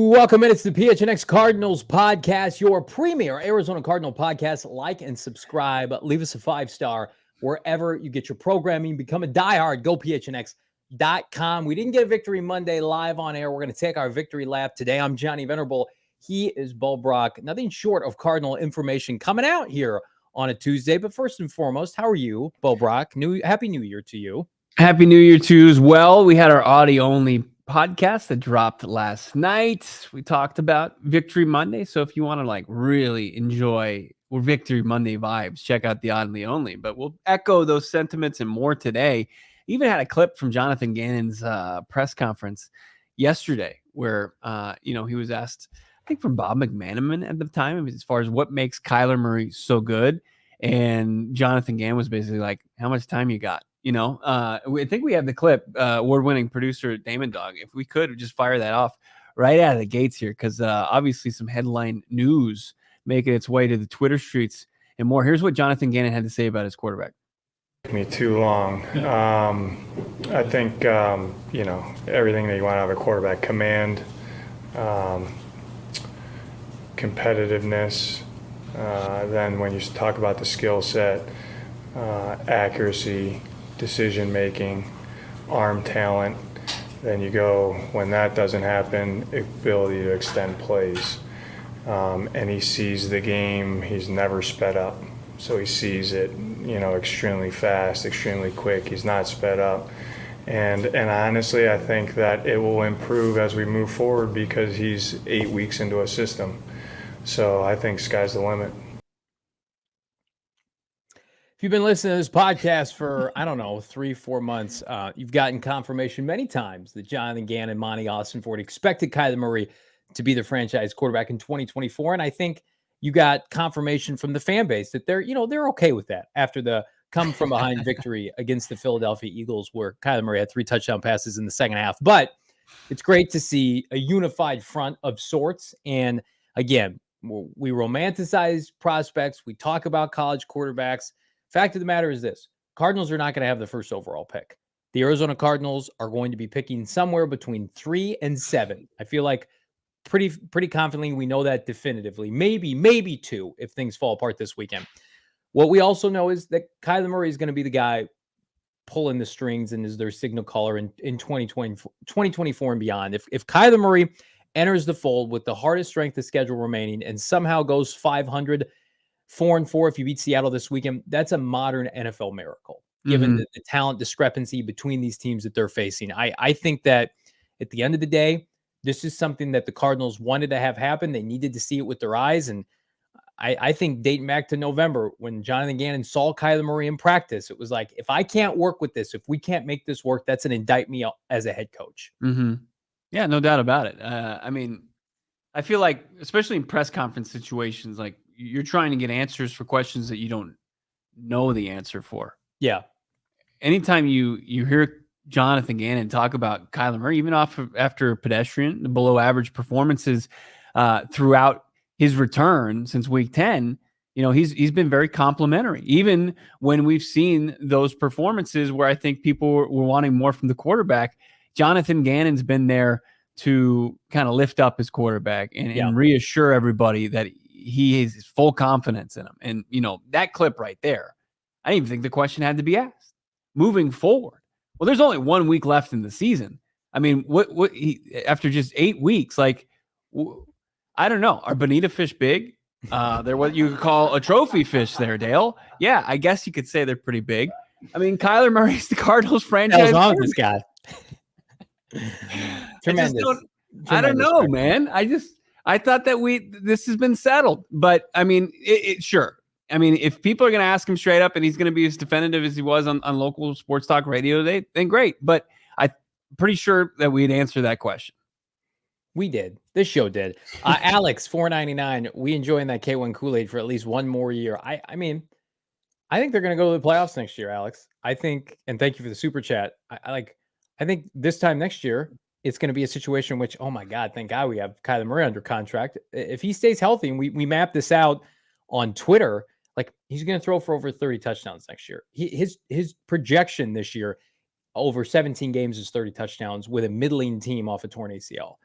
Welcome in. It's the PHNX Cardinals podcast, your premier Arizona Cardinal podcast. Like and subscribe. Leave us a 5-star wherever you get your programming. Become a diehard. Go PHNX.com. We didn't get a Victory Monday live on air. We're going to take our victory lap today. I'm Johnny Venerable. He is Brack. Nothing short of Cardinal information coming out here on a Tuesday. But first and foremost, how are you, Brack? Happy New Year to you. Happy New Year to you as well. We had our audio-only podcast that dropped last night. We talked about Victory Monday. So if you want to really enjoy Victory Monday vibes, check out the Oddly Only. But we'll echo those sentiments and more today. Even had a clip from Jonathan Gannon's press conference yesterday where, he was asked, I think from Bob McManaman at the time, as far as what makes Kyler Murray so good. And Jonathan Gannon was basically like, how much time you got? I think we have the clip, award-winning producer Damon Dog. If we could just fire that off right out of the gates here, because obviously some headline news making its way to the Twitter streets and more. Here's what Jonathan Gannon had to say about his quarterback. Me too long. I think, everything that you want out of a quarterback: command, competitiveness. Then when you talk about the skill set, accuracy, decision-making, arm talent, then you go, when that doesn't happen, ability to extend plays. And he sees the game. He's never sped up. So he sees it, extremely fast, extremely quick. He's not sped up. And honestly, I think that it will improve as we move forward because he's 8 weeks into a system. So I think sky's the limit. If you've been listening to this podcast for, 3-4 months, you've gotten confirmation many times that Jonathan Gannon, Monty Austin-Ford expected Kyler Murray to be the franchise quarterback in 2024. And I think you got confirmation from the fan base that they're okay with that after the come from behind victory against the Philadelphia Eagles, where Kyler Murray had 3 touchdown passes in the second half. But it's great to see a unified front of sorts. And again, we romanticize prospects. We talk about college quarterbacks. Fact of the matter is this: Cardinals are not going to have the first overall pick. The Arizona Cardinals are going to be picking somewhere between 3 and 7. I feel like pretty confidently we know that definitively. Maybe 2 if things fall apart this weekend. What we also know is that Kyler Murray is going to be the guy pulling the strings and is their signal caller in 2024 and beyond. If Kyler Murray enters the fold with the hardest strength of schedule remaining and somehow goes 500, 4-4 if you beat Seattle this weekend, that's a modern NFL miracle, given the talent discrepancy between these teams that they're facing. I think that at the end of the day, this is something that the Cardinals wanted to have happen. They needed to see it with their eyes. And I think dating back to November, when Jonathan Gannon saw Kyler Murray in practice, it was like, if I can't work with this, if we can't make this work, that's an indictment as a head coach. Yeah, no doubt about it. I feel like, especially in press conference situations, like you're trying to get answers for questions that you don't know the answer for. Yeah. Anytime you hear Jonathan Gannon talk about Kyler Murray, even after pedestrian, below average performances throughout his return since week 10, he's been very complimentary. Even when we've seen those performances where I think people were wanting more from the quarterback, Jonathan Gannon's been there to kind of lift up his quarterback and reassure everybody that he has full confidence in him. And, that clip right there, I didn't even think the question had to be asked. Moving forward, well, there's only 1 week left in the season. I mean, after just 8 weeks, I don't know. Are bonita fish big? They're what you could call a trophy fish there, Dale. Yeah, I guess you could say they're pretty big. I mean, Kyler Murray's the Cardinals franchise. What's wrong with this guy? I don't know, man. I thought that this has been settled, but I mean, sure. I mean, if people are going to ask him straight up and he's going to be as definitive as he was on local sports talk radio today, then great. But I'm pretty sure that we'd answer that question. We did. This show did. Alex, $4.99. We enjoying that K1 Kool-Aid for at least one more year. I mean, I think they're going to go to the playoffs next year, Alex. I think, and thank you for the super chat. I think this time next year, it's going to be a situation in which, oh my God, thank God we have Kyler Murray under contract. If he stays healthy, and we map this out on Twitter, he's going to throw for over 30 touchdowns next year. His projection this year over 17 games is 30 touchdowns with a middling team off a torn ACL.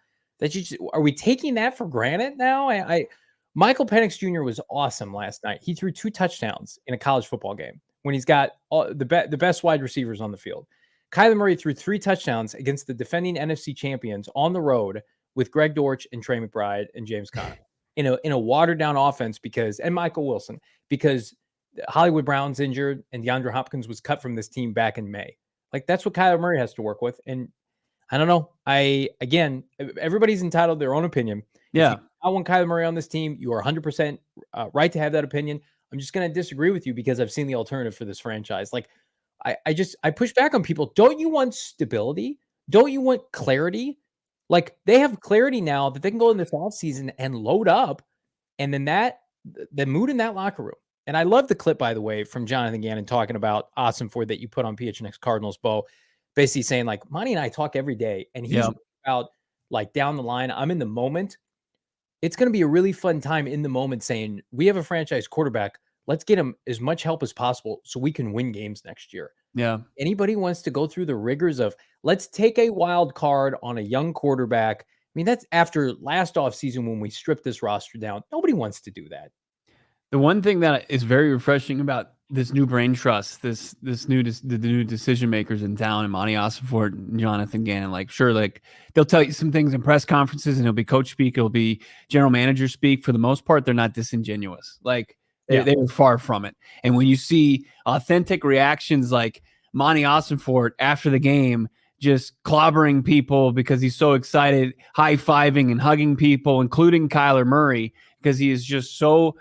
Are we taking that for granted now? Michael Penix Jr. was awesome last night. He threw 2 touchdowns in a college football game when he's got the best wide receivers on the field. Kyler Murray threw 3 touchdowns against the defending NFC champions on the road with Greg Dortch and Trey McBride and James Conner in a watered down offense and Michael Wilson, because Hollywood Brown's injured and DeAndre Hopkins was cut from this team back in May. Like, that's what Kyler Murray has to work with. And I don't know. Again, everybody's entitled to their own opinion. Yeah. I want Kyler Murray on this team. You are 100% right to have that opinion. I'm just going to disagree with you because I've seen the alternative for this franchise. Like, I push back on people. Don't you want stability? Don't you want clarity? Like, they have clarity now that they can go in this offseason and load up. And then the mood in that locker room. And I love the clip, by the way, from Jonathan Gannon talking about Ossenfort that you put on PHNX Cardinals, Bo, basically saying, like, Monty and I talk every day. And he's about, like, down the line, I'm in the moment. It's going to be a really fun time in the moment saying, we have a franchise quarterback. Let's get him as much help as possible so we can win games next year. Yeah. Anybody wants to go through the rigors of, let's take a wild card on a young quarterback. I mean, that's after last offseason when we stripped this roster down. Nobody wants to do that. The one thing that is very refreshing about this new brain trust, the new decision makers in town, and Monty Ossenfort and Jonathan Gannon, like, sure, like, they'll tell you some things in press conferences, and it'll be coach speak, it'll be general manager speak. For the most part, they're not disingenuous. Like, they were far from it. And when you see authentic reactions like Monty Ossenfort after the game, just clobbering people because he's so excited, high-fiving and hugging people, including Kyler Murray, because he is just so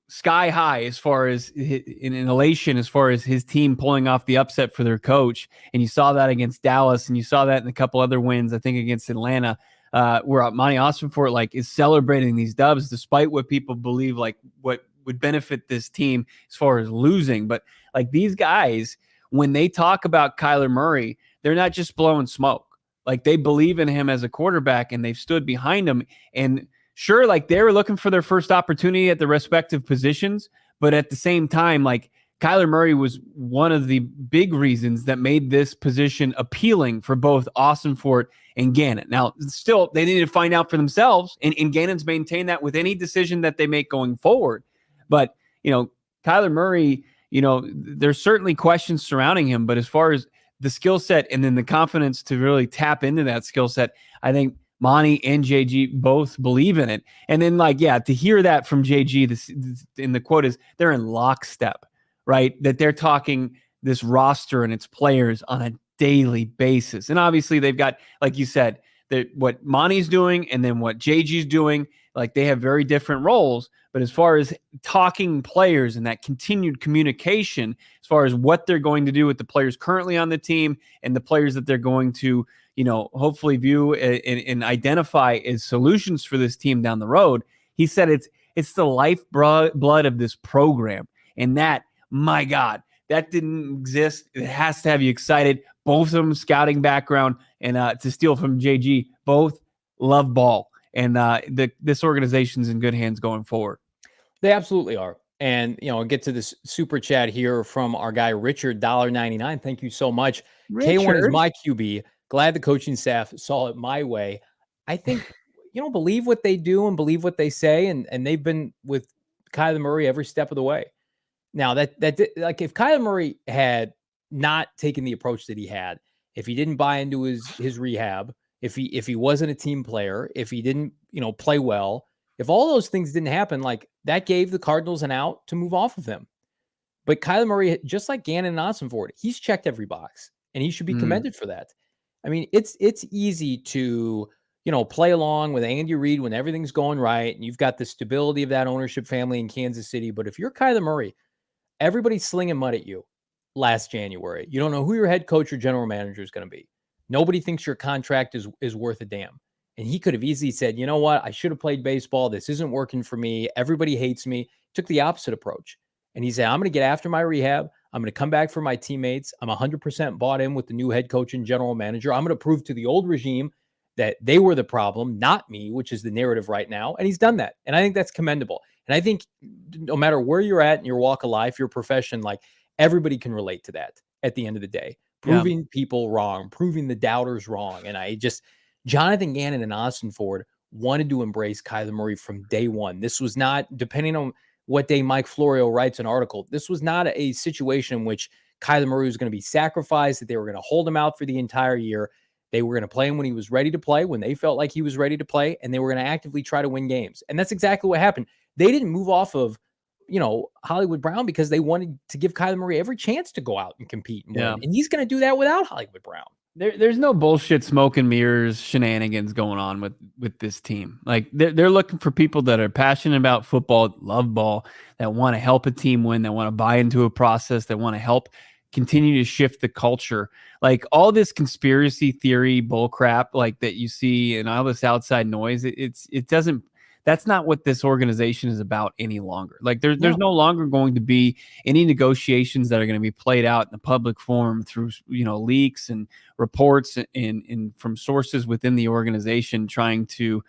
sky high as far as in elation, as far as his team pulling off the upset for their coach. And you saw that against Dallas, and you saw that in a couple other wins, I think against Atlanta, where Monty Ossenfort, like, is celebrating these dubs despite what people believe, like, what would benefit this team as far as losing. But, like, these guys, when they talk about Kyler Murray, they're not just blowing smoke. Like, they believe in him as a quarterback, and they've stood behind him. And sure, like, they were looking for their first opportunity at the respective positions, but at the same time, like, Kyler Murray was one of the big reasons that made this position appealing for both Ossenfort and Gannon. Now, still, they need to find out for themselves, and Gannon's maintained that with any decision that they make going forward. But, Kyler Murray, there's certainly questions surrounding him, but as far as the skill set and then the confidence to really tap into that skill set, I think Monty and JG both believe in it. And then, like, to hear that from JG, in the quote is, they're in lockstep, right? That they're talking this roster and its players on a daily basis. And obviously they've got, like you said, what Monty's doing and then what JG's doing, like, they have very different roles. But as far as talking players and that continued communication, as far as what they're going to do with the players currently on the team and the players that they're going to, hopefully view and identify as solutions for this team down the road, he said it's the lifeblood of this program. And that, my God, that didn't exist. It has to have you excited. Both of them scouting background, and to steal from JG, both love ball. And this organization's in good hands going forward. They absolutely are. And, I'll get to this super chat here from our guy, Richard, $1.99. Thank you so much. Richard. K1 is my QB. Glad the coaching staff saw it my way. I think, believe what they do and believe what they say. And they've been with Kyler Murray every step of the way. Now, like, if Kyler Murray had not taken the approach that he had, if he didn't buy into his rehab, if he wasn't a team player, if he didn't, play well, if all those things didn't happen, like, that gave the Cardinals an out to move off of him. But Kyler Murray, just like Gannon and Ossenfort, he's checked every box, and he should be commended for that. I mean, it's easy to, play along with Andy Reid when everything's going right, and you've got the stability of that ownership family in Kansas City. But if you're Kyler Murray, everybody's slinging mud at you last January. You don't know who your head coach or general manager is going to be. Nobody thinks your contract is worth a damn. And he could have easily said, you know what? I should have played baseball. This isn't working for me. Everybody hates me. Took the opposite approach. And he said, I'm going to get after my rehab. I'm going to come back for my teammates. I'm 100% bought in with the new head coach and general manager. I'm going to prove to the old regime that they were the problem, not me, which is the narrative right now. And he's done that. And I think that's commendable. And I think no matter where you're at in your walk of life, your profession, like, everybody can relate to that at the end of the day. proving people wrong, proving the doubters wrong. And Jonathan Gannon and Austin Ford wanted to embrace Kyler Murray from day one. This was not, depending on what day Mike Florio writes an article, this was not a situation in which Kyler Murray was going to be sacrificed, that they were going to hold him out for the entire year. They were going to play him when he was ready to play, when they felt like he was ready to play, and they were going to actively try to win games. And that's exactly what happened. They didn't move off of, Hollywood Brown because they wanted to give Kyler Murray every chance to go out and compete and win. And he's going to do that without Hollywood Brown. There's no bullshit smoke and mirrors shenanigans going on with this team. Like they're looking for people that are passionate about football, love ball, that want to help a team win, that want to buy into a process, that want to help continue to shift the culture. Like all this conspiracy theory bullcrap, like that you see and all this outside noise, that's not what this organization is about any longer. Like there's no longer going to be any negotiations that are going to be played out in the public forum through, leaks and reports and from sources within the organization trying to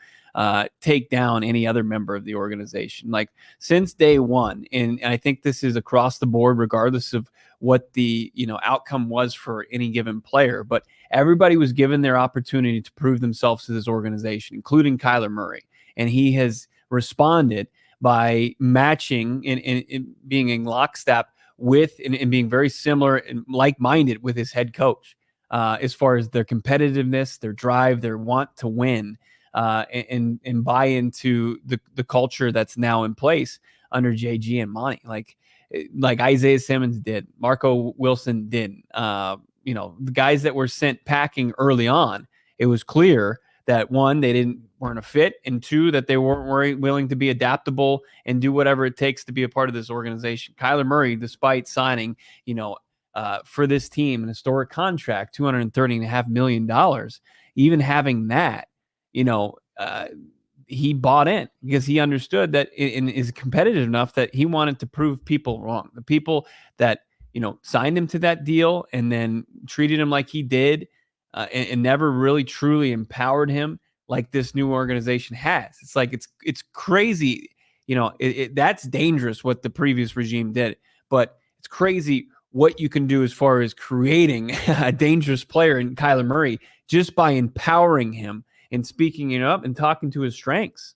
take down any other member of the organization. Like since day one, and I think this is across the board, regardless of what the outcome was for any given player, but everybody was given their opportunity to prove themselves to this organization, including Kyler Murray. And he has responded by matching and being in lockstep with and being very similar and like-minded with his head coach as far as their competitiveness, their drive, their want to win, and buy into the culture that's now in place under JG and Monty. Like Isaiah Simmons did, Marco Wilson did. The guys that were sent packing early on, it was clear that one, they weren't a fit, and two, that they weren't willing to be adaptable and do whatever it takes to be a part of this organization. Kyler Murray, despite signing, for this team an historic contract, $230.5 million, even having that, he bought in because he understood that and is competitive enough that he wanted to prove people wrong. The people that, signed him to that deal and then treated him like he did, and never really truly empowered him like this new organization has. It's like it's crazy, that's dangerous what the previous regime did, but it's crazy what you can do as far as creating a dangerous player in Kyler Murray just by empowering him and speaking it up and talking to his strengths.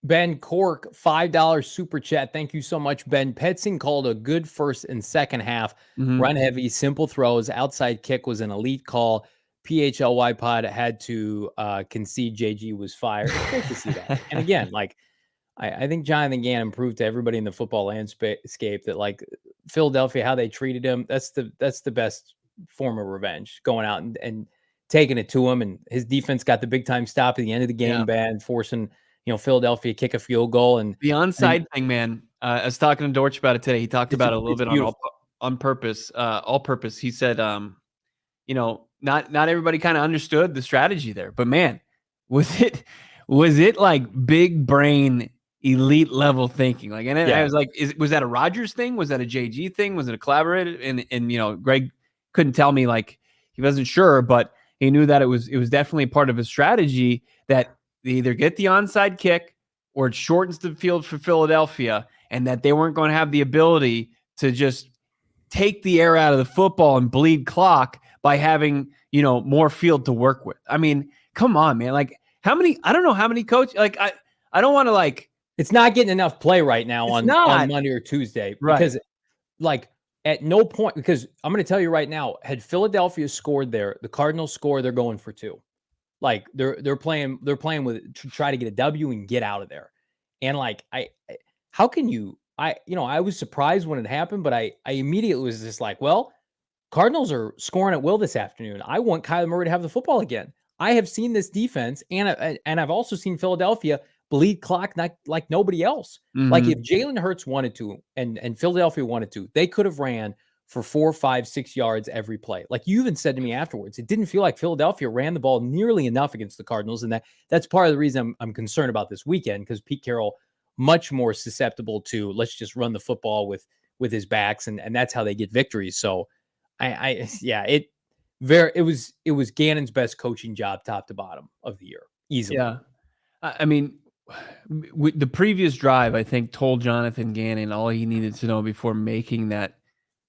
Ben Cork, $5 super chat. Thank you so much, Ben. Petzing called a good first and second half. Run heavy, simple throws. Outside kick was an elite call. PHLY pod had to concede JG was fired. It's great to see that. And again, I think Jonathan Gannon proved to everybody in the football landscape that Philadelphia, how they treated him, that's the best form of revenge, going out and taking it to him. And his defense got the big time stop at the end of the game, ban, forcing Philadelphia kick a field goal. And the onside thing, man. I was talking to Dortch about it today. He talked about it a little bit on purpose, all purpose. He said, not everybody kind of understood the strategy there, but man, was it like big brain, elite level thinking? I was like, was that a Rodgers thing? Was that a JG thing? Was it a collaborative? And Greg couldn't tell me, he wasn't sure, but he knew that it was definitely part of a strategy that they either get the onside kick or it shortens the field for Philadelphia, and that they weren't going to have the ability to just take the air out of the football and bleed clock by having, more field to work with. I mean, come on, man. I don't know how many coaches, I don't want to it's not getting enough play right now on Monday or Tuesday, because at no point, because I'm going to tell you right now, had Philadelphia scored there, the Cardinals score, they're going for two. They're playing with to try to get a W and get out of there. And how can you, I was surprised when it happened, but I immediately was just Cardinals are scoring at will this afternoon. I want Kyler Murray to have the football again. I have seen this defense, and I've also seen Philadelphia bleed clock like nobody else. If Jalen Hurts wanted to, and Philadelphia wanted to, they could have ran for 4, 5, 6 yards every play. You even said to me afterwards, it didn't feel like Philadelphia ran the ball nearly enough against the Cardinals, and that's part of the reason I'm concerned about this weekend, because Pete Carroll much more susceptible to let's just run the football with his backs, and that's how they get victories. So it was Gannon's best coaching job, top to bottom, of the year, easily. Yeah, I mean, the previous drive, I think, told Jonathan Gannon all he needed to know before making that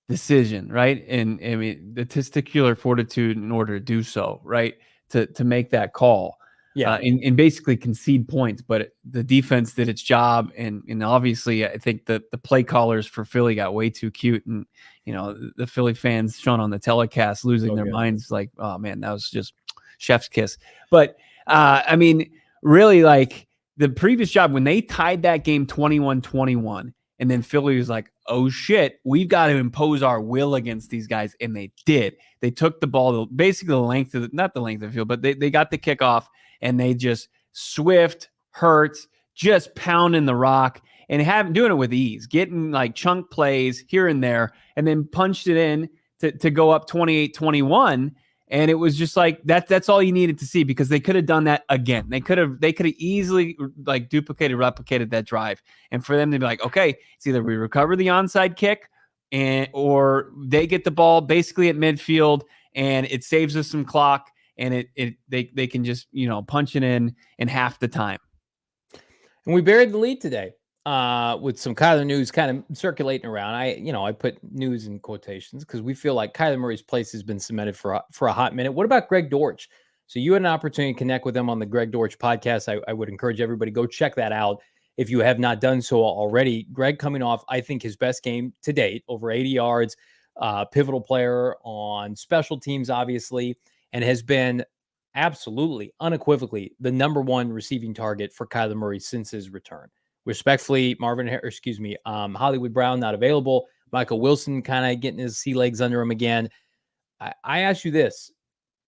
decision, right? And I mean, the testicular fortitude in order to do so, right? To make that call. Yeah. And basically concede points, but the defense did its job, and obviously I think that the play callers for Philly got way too cute, and the Philly fans shown on the telecast losing their minds, like, oh man, that was just chef's kiss. But I mean, really, like the previous job when they tied that game 21-21, and then Philly was like, oh shit, we've got to impose our will against these guys, and they did. They took the ball basically the length of not the length of the field, but they got the kickoff. And they just Swift, Hurts, just pounding the rock and doing it with ease, getting like chunk plays here and there, and then punched it in to go up 28-21. And it was just like that's all you needed to see, because they could have done that again. They could have easily like replicated that drive. And for them to be like, okay, it's either we recover the onside kick or they get the ball basically at midfield and it saves us some clock. And they can just punch it in half the time. And we buried the lead today with some Kyler news kind of circulating around. I put news in quotations because we feel like Kyler Murray's place has been cemented for a hot minute. What about Greg Dortch? So you had an opportunity to connect with him on the Greg Dortch podcast. I would encourage everybody go check that out if you have not done so already. Greg coming off, I think, his best game to date, over 80 yards, pivotal player on special teams, obviously, and has been absolutely, unequivocally, the number one receiving target for Kyler Murray since his return. Respectfully, Hollywood Brown not available. Michael Wilson kind of getting his sea legs under him again. I ask you this,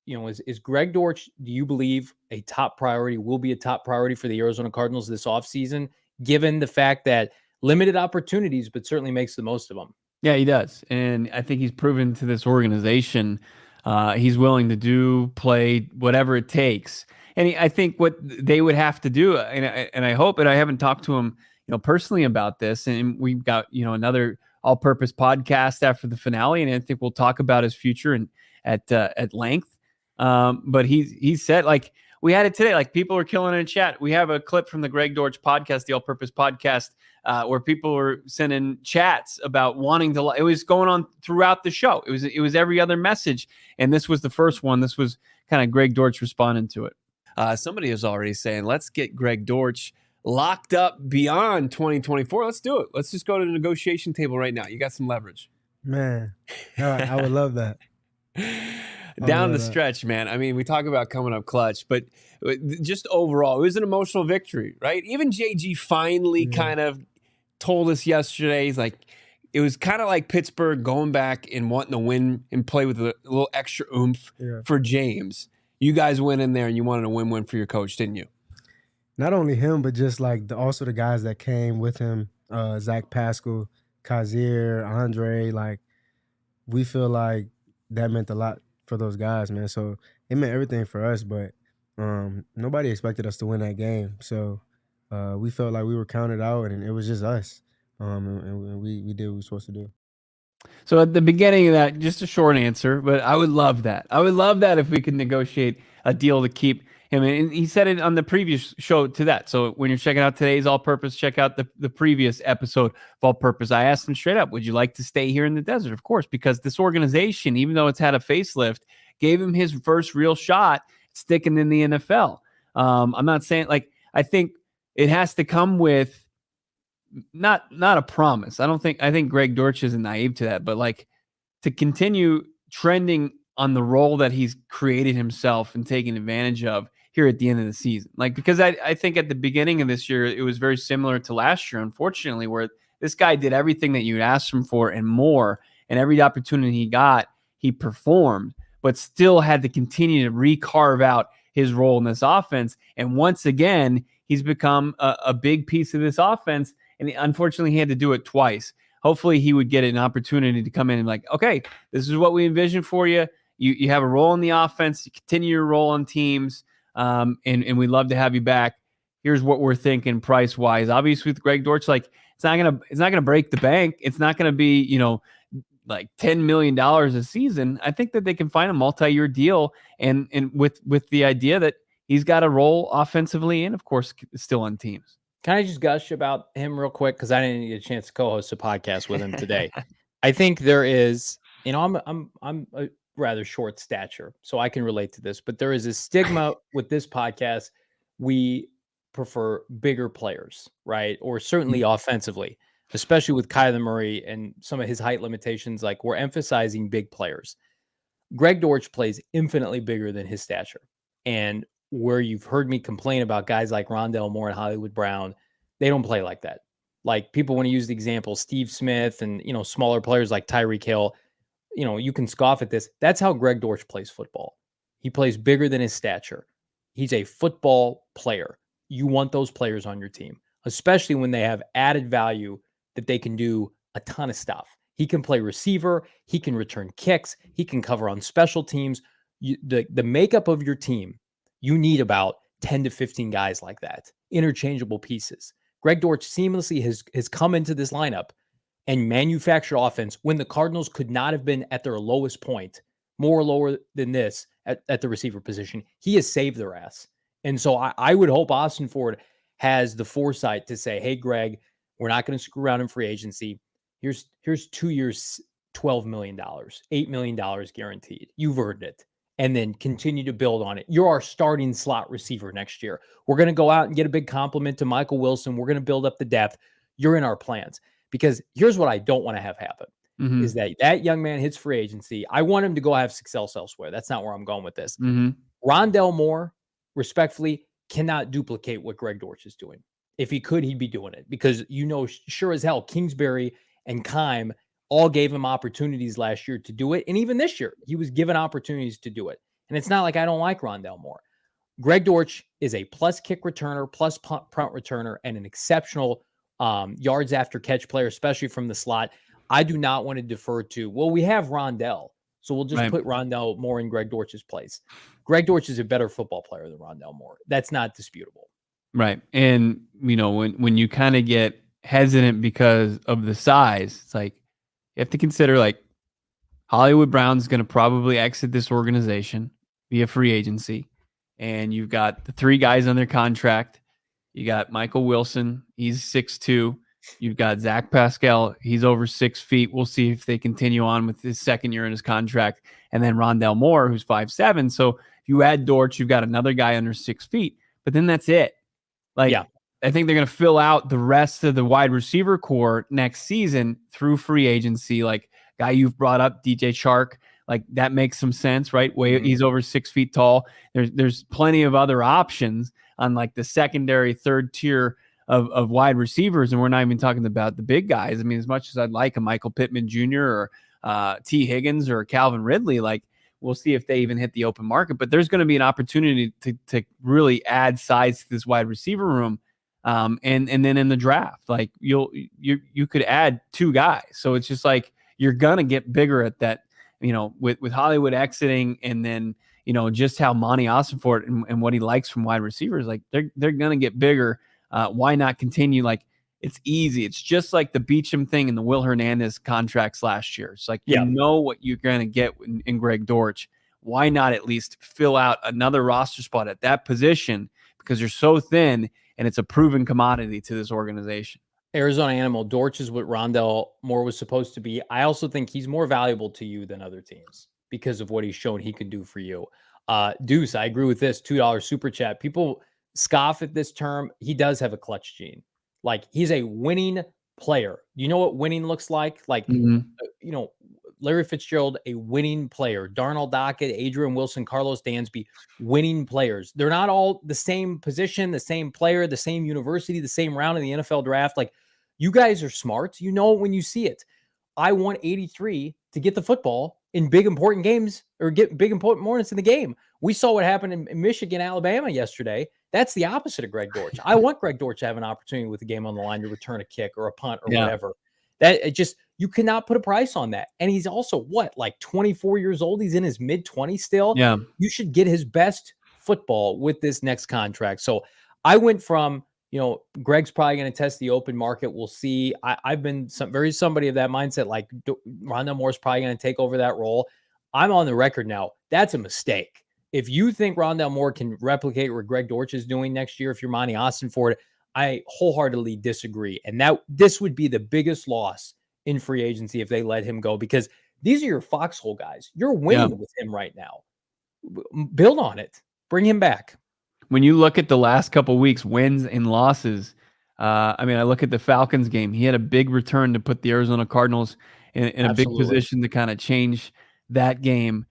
is Greg Dortch, do you believe will be a top priority for the Arizona Cardinals this offseason, given the fact that limited opportunities, but certainly makes the most of them? Yeah, he does. And I think he's proven to this organization he's willing to play whatever it takes. And I think what they would have to do, and I hope, and I haven't talked to him, personally about this, and we've got, another all-purpose podcast after the finale, and I think we'll talk about his future and at length. But he said, like, we had it today, like people are killing it in chat. We have a clip from the Greg Dortch podcast, the all-purpose podcast, where people were sending chats about wanting to. It was going on throughout the show. It was every other message, and this was the first one. This was kind of Greg Dortch responding to it. Somebody is already saying, "Let's get Greg Dortch locked up beyond 2024. Let's do it. Let's just go to the negotiation table right now. You got some leverage, man. I would love that." Down the stretch, man. I mean, we talk about coming up clutch, but just overall, it was an emotional victory, right? Even JG finally kind of told us yesterday, he's like, it was kind of like Pittsburgh going back and wanting to win and play with a little extra oomph for James. You guys went in there and you wanted a win-win for your coach, didn't you? Not only him, but just like also the guys that came with him, Zach Pascal, Kazir, Andre. Like, we feel like that meant a lot for those guys, man. So it meant everything for us, but nobody expected us to win that game. So we felt like we were counted out, and it was just us. And we did what we were supposed to do. So at the beginning of that, just a short answer, but I would love that. I would love that if we could negotiate a deal to keep him. And he said it on the previous show to that. So when you're checking out today's All Purpose, check out the previous episode of All Purpose. I asked him straight up, would you like to stay here in the desert? Of course, because this organization, even though it's had a facelift, gave him his first real shot sticking in the NFL. I'm not saying, like, I think it has to come with not a promise. I think Greg Dortch isn't naive to that, but like to continue trending on the role that he's created himself and taking advantage of here at the end of the season. Like, because I think at the beginning of this year, it was very similar to last year, unfortunately, where this guy did everything that you'd asked him for and more, and every opportunity he got, he performed, but still had to continue to recarve out his role in this offense. And once again, he's become a big piece of this offense. And unfortunately, he had to do it twice. Hopefully, he would get an opportunity to come in and like, okay, this is what we envisioned for you. You have a role in the offense. You continue your role on teams, and we'd love to have you back. Here's what we're thinking price wise. Obviously, with Greg Dortch, like it's not gonna break the bank. It's not gonna be like $10 million a season. I think that they can find a multi-year deal, and with the idea that he's got a role offensively and of course still on teams. Can I just gush about him real quick? Because I didn't get a chance to co-host a podcast with him today. I think there is, I'm a rather short stature, so I can relate to this, but there is a stigma with this podcast. We prefer bigger players, right? Or certainly offensively, especially with Kyler Murray and some of his height limitations. Like, we're emphasizing big players. Greg Dortch plays infinitely bigger than his stature. And where you've heard me complain about guys like Rondale Moore and Hollywood Brown, they don't play like that. Like, people want to use the example, Steve Smith and, smaller players like Tyreek Hill. You can scoff at this. That's how Greg Dortch plays football. He plays bigger than his stature. He's a football player. You want those players on your team, especially when they have added value that they can do a ton of stuff. He can play receiver. He can return kicks. He can cover on special teams. The makeup of your team, you need about 10 to 15 guys like that, interchangeable pieces. Greg Dortch seamlessly has come into this lineup and manufactured offense when the Cardinals could not have been at their lowest point, more lower than this at the receiver position. He has saved their ass. And so I would hope Austin Ford has the foresight to say, hey, Greg, we're not going to screw around in free agency. Here's 2 years, $12 million, $8 million guaranteed. You've earned it. And then continue to build on it. You're our starting slot receiver next year. We're going to go out and get a big compliment to Michael Wilson. We're going to build up the depth. You're in our plans. Because here's what I don't want to have happen is that young man hits free agency. I want him to go have success elsewhere. That's not where I'm going with this. Rondale Moore, respectfully, cannot duplicate what Greg Dortch is doing. If he could, he'd be doing it because, sure as hell, Kingsbury and Keim all gave him opportunities last year to do it. And even this year, he was given opportunities to do it. And it's not like I don't like Rondale Moore. Greg Dortch is a plus kick returner, plus punt returner, and an exceptional yards after catch player, especially from the slot. I do not want to defer to, well, we have Rondale, so we'll just put Rondale Moore in Greg Dortch's place. Greg Dortch is a better football player than Rondale Moore. That's not disputable. Right. And, when you kind of get hesitant because of the size, it's like you have to consider, like, Hollywood Brown's going to probably exit this organization via free agency. And you've got the three guys on their contract. You got Michael Wilson. He's 6'2". You've got Zach Pascal. He's over 6 feet. We'll see if they continue on with his second year in his contract. And then Rondale Moore, who's 5'7". So if you add Dortch, you've got another guy under 6 feet. But then that's it. I think they're going to fill out the rest of the wide receiver core next season through free agency. Like, guy you've brought up, DJ Chark, like, that makes some sense, right? He's over 6 feet tall. There's plenty of other options on, like, the secondary, third tier of wide receivers, and we're not even talking about the big guys. I mean, as much as I'd like a Michael Pittman Jr. or T. Higgins or Calvin Ridley, like, we'll see if they even hit the open market. But there's going to be an opportunity to really add size to this wide receiver room. And then in the draft, like, you could add 2 guys. So it's just like you're going to get bigger at that, with Hollywood exiting, and then, just how Monty Ossenfort and what he likes from wide receivers, like, they're going to get bigger. Why not continue? Like, it's easy. It's just like the Beachum thing and the Will Hernandez contracts last year. It's like, you know what you're going to get in Greg Dortch. Why not at least fill out another roster spot at that position? Because you're so thin, and it's a proven commodity to this organization. Arizona Animal, Dortch is what Rondale Moore was supposed to be. I also think he's more valuable to you than other teams because of what he's shown he can do for you. Deuce, I agree with this $2 super chat. People scoff at this term. He does have a clutch gene. Like, he's a winning player. You know what winning looks like? Like, Larry Fitzgerald, a winning player. Darnell Dockett, Adrian Wilson, Carlos Dansby, winning players. They're not all the same position, the same player, the same university, the same round in the NFL draft. Like, you guys are smart. You know it when you see it. I want 83 to get the football in big, important games, or get big, important moments in the game. We saw what happened in Michigan, Alabama yesterday. That's the opposite of Greg Dortch. I want Greg Dortch to have an opportunity with the game on the line to return a kick or a punt or whatever. That it just, you cannot put a price on that. And he's also like 24 years old. He's in his mid-20s still. Yeah. You should get his best football with this next contract. So I went from, Greg's probably going to test the open market. We'll see. I've been somebody of that mindset. Like, Rondale Moore's probably going to take over that role. I'm on the record now. That's a mistake. If you think Rondale Moore can replicate what Greg Dortch is doing next year, if you're Monty Ossenfort, I wholeheartedly disagree. And this would be the biggest loss in free agency if they let him go, because these are your foxhole guys. You're winning with him right now. Build on it. Bring him back. When you look at the last couple weeks, wins and losses, I look at the Falcons game. He had a big return to put the Arizona Cardinals in a big position to kind of change that game.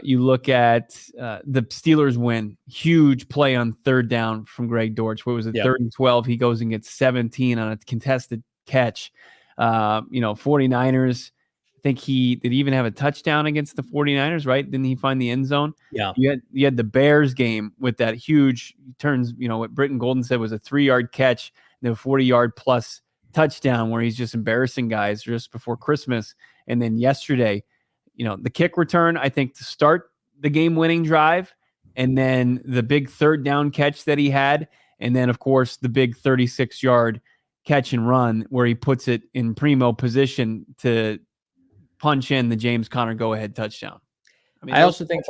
You look at the Steelers win, huge play on third down from Greg Dortch. What was it, 3rd and 12? He goes and gets 17 on a contested catch. 49ers, I think did he even have a touchdown against the 49ers, right? Didn't he find the end zone? Yeah. You had the Bears game with that huge turns, what Britton Golden said was a 3-yard catch, and a 40-yard plus touchdown where he's just embarrassing guys just before Christmas. And then yesterday, the kick return, I think, to start the game-winning drive, and then the big third down catch that he had, and then, of course, the big 36-yard catch and run where he puts it in primo position to punch in the James Conner go-ahead touchdown. I also think,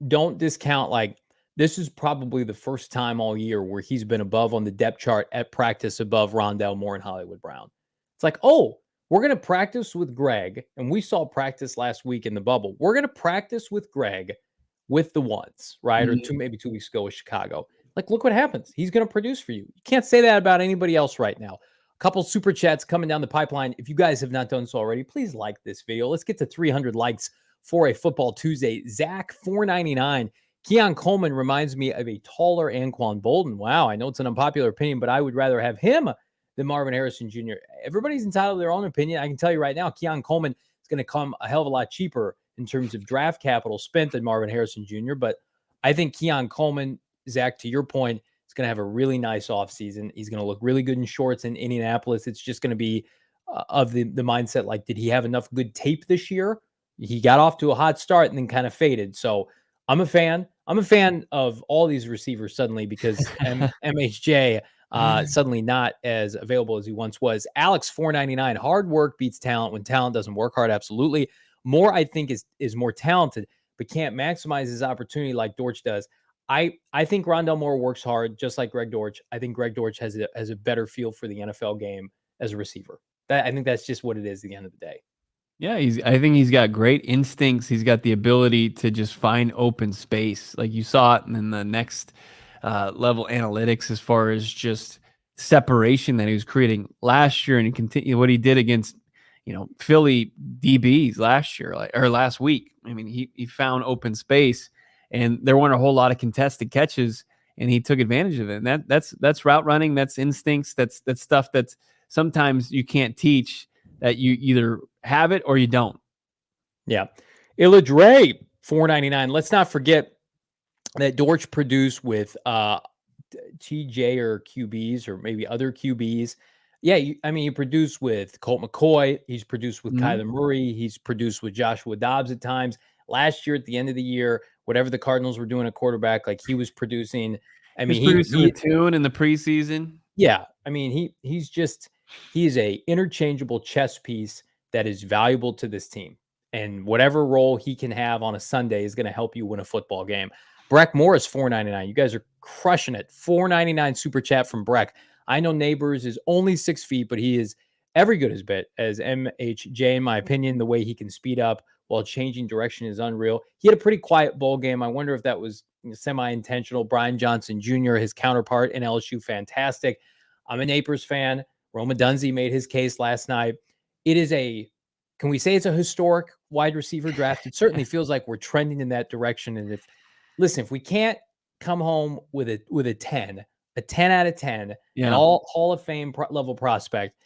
don't discount, this is probably the first time all year where he's been above on the depth chart at practice above Rondale Moore and Hollywood Brown. It's like, oh, we're going to practice with Greg, and we saw practice last week in the bubble. We're going to practice with Greg with the ones, right? Mm-hmm. Or maybe 2 weeks ago with Chicago. Look what happens. He's going to produce for you. You can't say that about anybody else right now. A couple super chats coming down the pipeline. If you guys have not done so already, please like this video. Let's get to 300 likes for a Football Tuesday. Zach 499. Keon Coleman reminds me of a taller Anquan Bolden. Wow, I know it's an unpopular opinion, but I would rather have him than Marvin Harrison Jr. Everybody's entitled to their own opinion. I can tell you right now, Keon Coleman is going to come a hell of a lot cheaper in terms of draft capital spent than Marvin Harrison Jr. But I think Keon Coleman, Zach, to your point, is going to have a really nice offseason. He's going to look really good in shorts in Indianapolis. It's just going to be of the mindset, did he have enough good tape this year? He got off to a hot start and then kind of faded. So I'm a fan. I'm a fan of all these receivers suddenly because MHJ suddenly not as available as he once was. Alex 499. Hard work beats talent when talent doesn't work hard. Absolutely. Moore, I think, is more talented, but can't maximize his opportunity like Dortch does. I think Rondale Moore works hard, just like Greg Dortch. I think Greg Dortch has a better feel for the NFL game as a receiver. I think that's just what it is at the end of the day. Yeah, I think he's got great instincts. He's got the ability to just find open space. Like you saw it in the next level analytics as far as just separation that he was creating last year, and he continue what he did against Philly DBs last year or last week. I mean, he found open space, and there weren't a whole lot of contested catches, and he took advantage of it. And that's route running, that's instincts, that's stuff that sometimes you can't teach, that you either have it or you don't. Yeah. Illadre 499. Let's not forget that Dortch produced with TJ or QBs or maybe other QBs. Yeah, he produced with Colt McCoy. He's produced with Kyler Murray. He's produced with Joshua Dobbs at times. Last year, at the end of the year, whatever the Cardinals were doing at quarterback, he was producing. He's producing a tune in the preseason. Yeah, he is a interchangeable chess piece that is valuable to this team. And whatever role he can have on a Sunday is going to help you win a football game. Brack Morris 499. You guys are crushing it. 499 super chat from Brack. I know Neighbors is only 6 feet, but he is every good as MHJ, in my opinion. The way he can speed up while changing direction is unreal. He had a pretty quiet bowl game. I wonder if that was semi-intentional. Brian Johnson Jr., his counterpart in LSU, fantastic. I'm a Neighbors fan. Roma Dunze made his case last night. It is can we say it's a historic wide receiver draft? It certainly feels like we're trending in that direction. And if we can't come home with a 10 out of 10, an all Hall of Fame level prospect,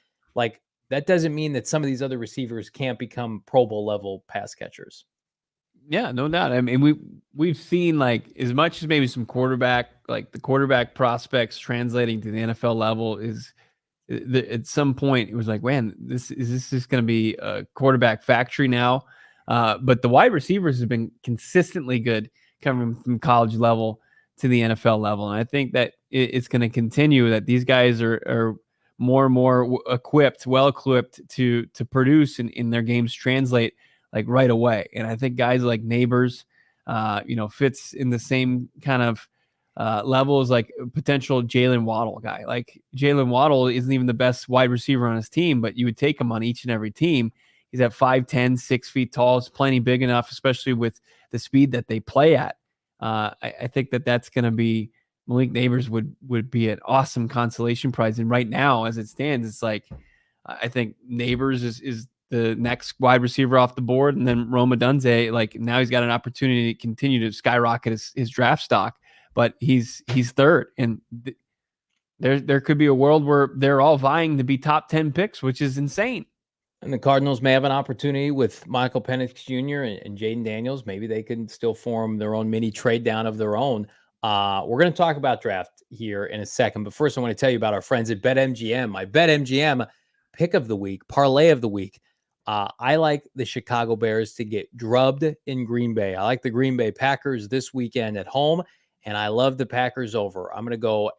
that doesn't mean that some of these other receivers can't become Pro Bowl level pass catchers. Yeah, no doubt. We've seen as much as maybe some quarterback, the quarterback prospects translating to the NFL level is at some point it was man, this just going to be a quarterback factory now. But the wide receivers have been consistently good coming from college level to the NFL level. And I think that it's going to continue, that these guys are more and more well equipped to produce in their games translate right away. And I think guys like Neighbors, fits in the same kind of level as like a potential Jalen Waddle guy. Like Jalen Waddle isn't even the best wide receiver on his team, but you would take him on each and every team. He's at 5'10", 6 feet tall. It's plenty big enough, especially with the speed that they play at. I think that's going to be Malik Neighbors would be an awesome consolation prize. And right now, as it stands, it's like I think Neighbors is the next wide receiver off the board, and then Rome Odunze, like now he's got an opportunity to continue to skyrocket his draft stock, but he's third, and there could be a world where they're all vying to be top 10 picks, which is insane. And the Cardinals may have an opportunity with Michael Penix Jr. and Jaden Daniels. Maybe they can still form their own mini trade down of their own. We're going to talk about draft here in a second, but first I want to tell you about our friends at BetMGM. My BetMGM pick of the week, parlay of the week. I like the Chicago Bears to get drubbed in Green Bay. I like the Green Bay Packers this weekend at home, and I love the Packers over. I'm going to go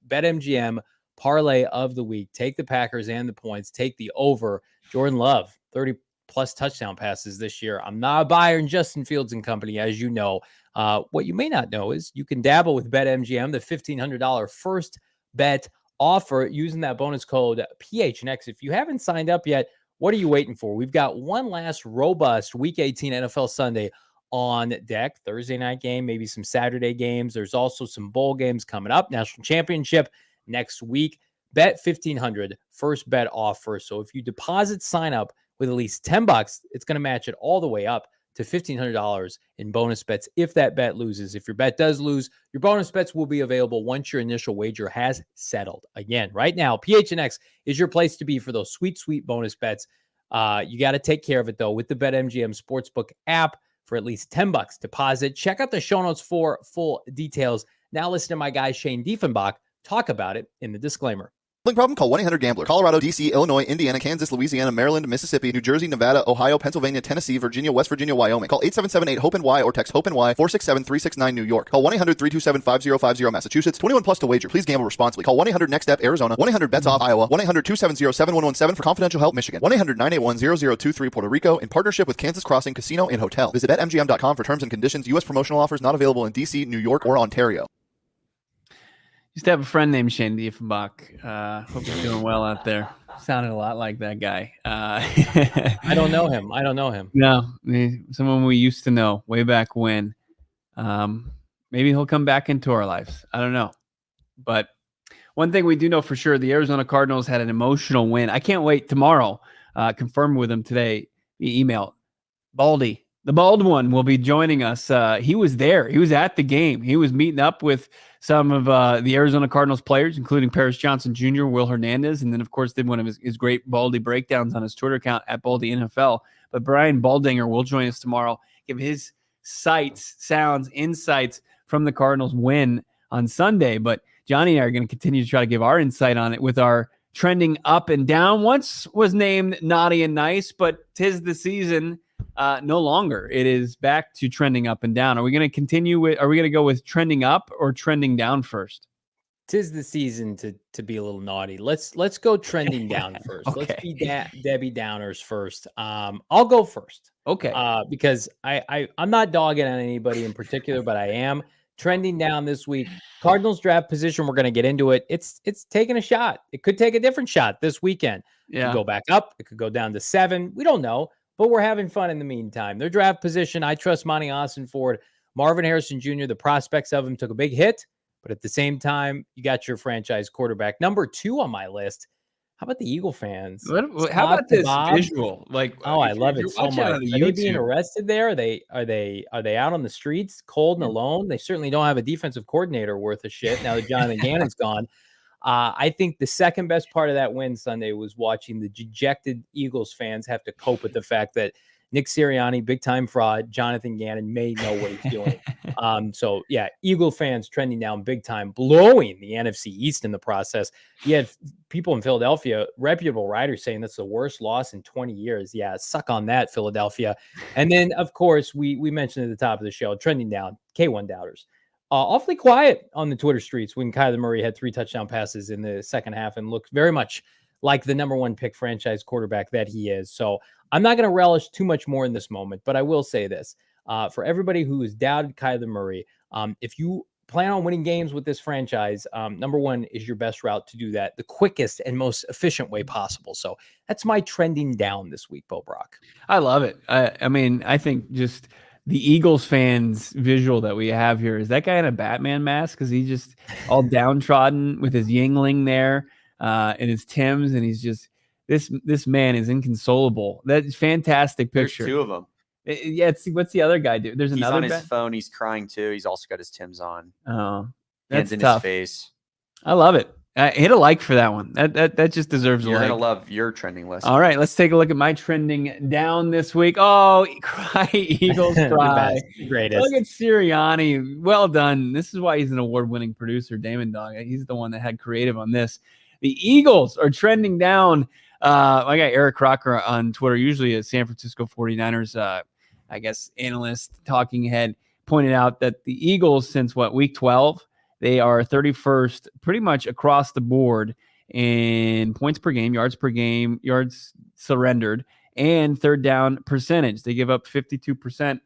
BetMGM parlay of the week. Take the Packers and the points. Take the over. Jordan Love, 30-plus touchdown passes this year. I'm not a buyer in Justin Fields and company, as you know. What you may not know is you can dabble with BetMGM, the $1,500 first bet offer using that bonus code PHNX. If you haven't signed up yet, what are you waiting for? We've got one last robust Week 18 NFL Sunday on deck. Thursday night game, maybe some Saturday games. There's also some bowl games coming up. National Championship next week. Bet 1,500 first bet offer. So if you deposit sign up with at least $10, it's going to match it all the way up to $1,500 in bonus bets if that bet loses. If your bet does lose, your bonus bets will be available once your initial wager has settled. Again, right now, PHNX is your place to be for those sweet, sweet bonus bets. You got to take care of it, though, with the BetMGM Sportsbook app for at least $10 deposit. Check out the show notes for full details. Now listen to my guy Shane Diefenbach talk about it in the disclaimer. Problem? Call 1-800-GAMBLER. Colorado, D.C., Illinois, Indiana, Kansas, Louisiana, Maryland, Mississippi, New Jersey, Nevada, Ohio, Pennsylvania, Tennessee, Virginia, West Virginia, Wyoming. Call 877-8-HOPE-NY or text HOPE-NY 467-369 New York. Call 1-800-327-5050 Massachusetts. 21 plus to wager. Please gamble responsibly. Call 1-800-NEXT-STEP Arizona. 1-800-BETS-OFF Iowa. 1-800-270-7117 for confidential help Michigan. 1-800-981-0023 Puerto Rico in partnership with Kansas Crossing Casino and Hotel. Visit BetMGM.com for terms and conditions. U.S. promotional offers not available in D.C., New York, or Ontario. Used to have a friend named Shane Diefenbach. Hope he's doing well out there. Sounded a lot like that guy. I don't know him. No, someone we used to know way back when. Maybe he'll come back into our lives. I don't know. But one thing we do know for sure, the Arizona Cardinals had an emotional win. I can't wait tomorrow. Confirm with him today via email. Baldy, the bald one, will be joining us. He was there. He was at the game. He was meeting up with some of the Arizona Cardinals players, including Paris Johnson Jr., Will Hernandez, and then, of course, did one of his great Baldy breakdowns on his Twitter account at Baldy NFL. But Brian Baldinger will join us tomorrow, give his sights, sounds, insights from the Cardinals win on Sunday. But Johnny and I are going to continue to try to give our insight on it with our trending up and down. Once was named naughty and nice, but 'tis the season. No longer. It is back to trending up and down. Are we going to continue with, are we going to go with trending up or trending down first? 'Tis the season to be a little naughty. Let's go trending down first. Okay. Let's be Debbie Downers first. I'll go first. Okay. Because I'm not dogging on anybody in particular, but I am trending down this week. Cardinals draft position, we're going to get into it. It's taking a shot. It could take a different shot this weekend. It could go back up. It could go down to 7. We don't know. But we're having fun in the meantime. Their draft position, I trust Monty Austin-Ford. Marvin Harrison Jr., the prospects of him took a big hit. But at the same time, you got your franchise quarterback. Number 2 on my list. How about the Eagle fans? How about this visual? Like, I love it so much. Are they being arrested there? Are they out on the streets, cold and alone? They certainly don't have a defensive coordinator worth of shit now that Jonathan Gannon's gone. I think the second best part of that win Sunday was watching the dejected Eagles fans have to cope with the fact that Nick Sirianni, big-time fraud, Jonathan Gannon may know what he's doing. So, yeah, Eagle fans trending down big time, blowing the NFC East in the process. You had people in Philadelphia, reputable writers, saying that's the worst loss in 20 years. Yeah, suck on that, Philadelphia. And then, of course, we mentioned at the top of the show, trending down, K1 doubters. Awfully quiet on the Twitter streets when Kyler Murray had 3 touchdown passes in the second half and looked very much like the number 1 pick franchise quarterback that he is. So I'm not going to relish too much more in this moment, but I will say this. For everybody who has doubted Kyler Murray, if you plan on winning games with this franchise, number one is your best route to do that the quickest and most efficient way possible. So that's my trending down this week, Bo Brock. I love it. I mean, I think just the Eagles fans visual that we have here is that guy in a Batman mask because he's just all downtrodden with his Yingling there and his Timbs, and he's just this man is inconsolable. That's fantastic picture. There's two of them. Yeah, what's the other guy do? There's another. He's on his phone. He's crying too. He's also got his Timbs on. Oh, hands that's in tough. his face. I love it. Hit a like for that one. That just deserves a like. You're gonna love your trending list. All right, let's take a look at my trending down this week. Oh, cry Eagles cry. Greatest. Look at Sirianni. Well done. This is why he's an award-winning producer, Damon Dog. He's the one that had creative on this. The Eagles are trending down. My guy Eric Crocker on Twitter, usually a San Francisco 49ers, I guess, analyst, talking head, pointed out that the Eagles, since week 12, they are 31st pretty much across the board in points per game, yards surrendered, and third down percentage. They give up 52%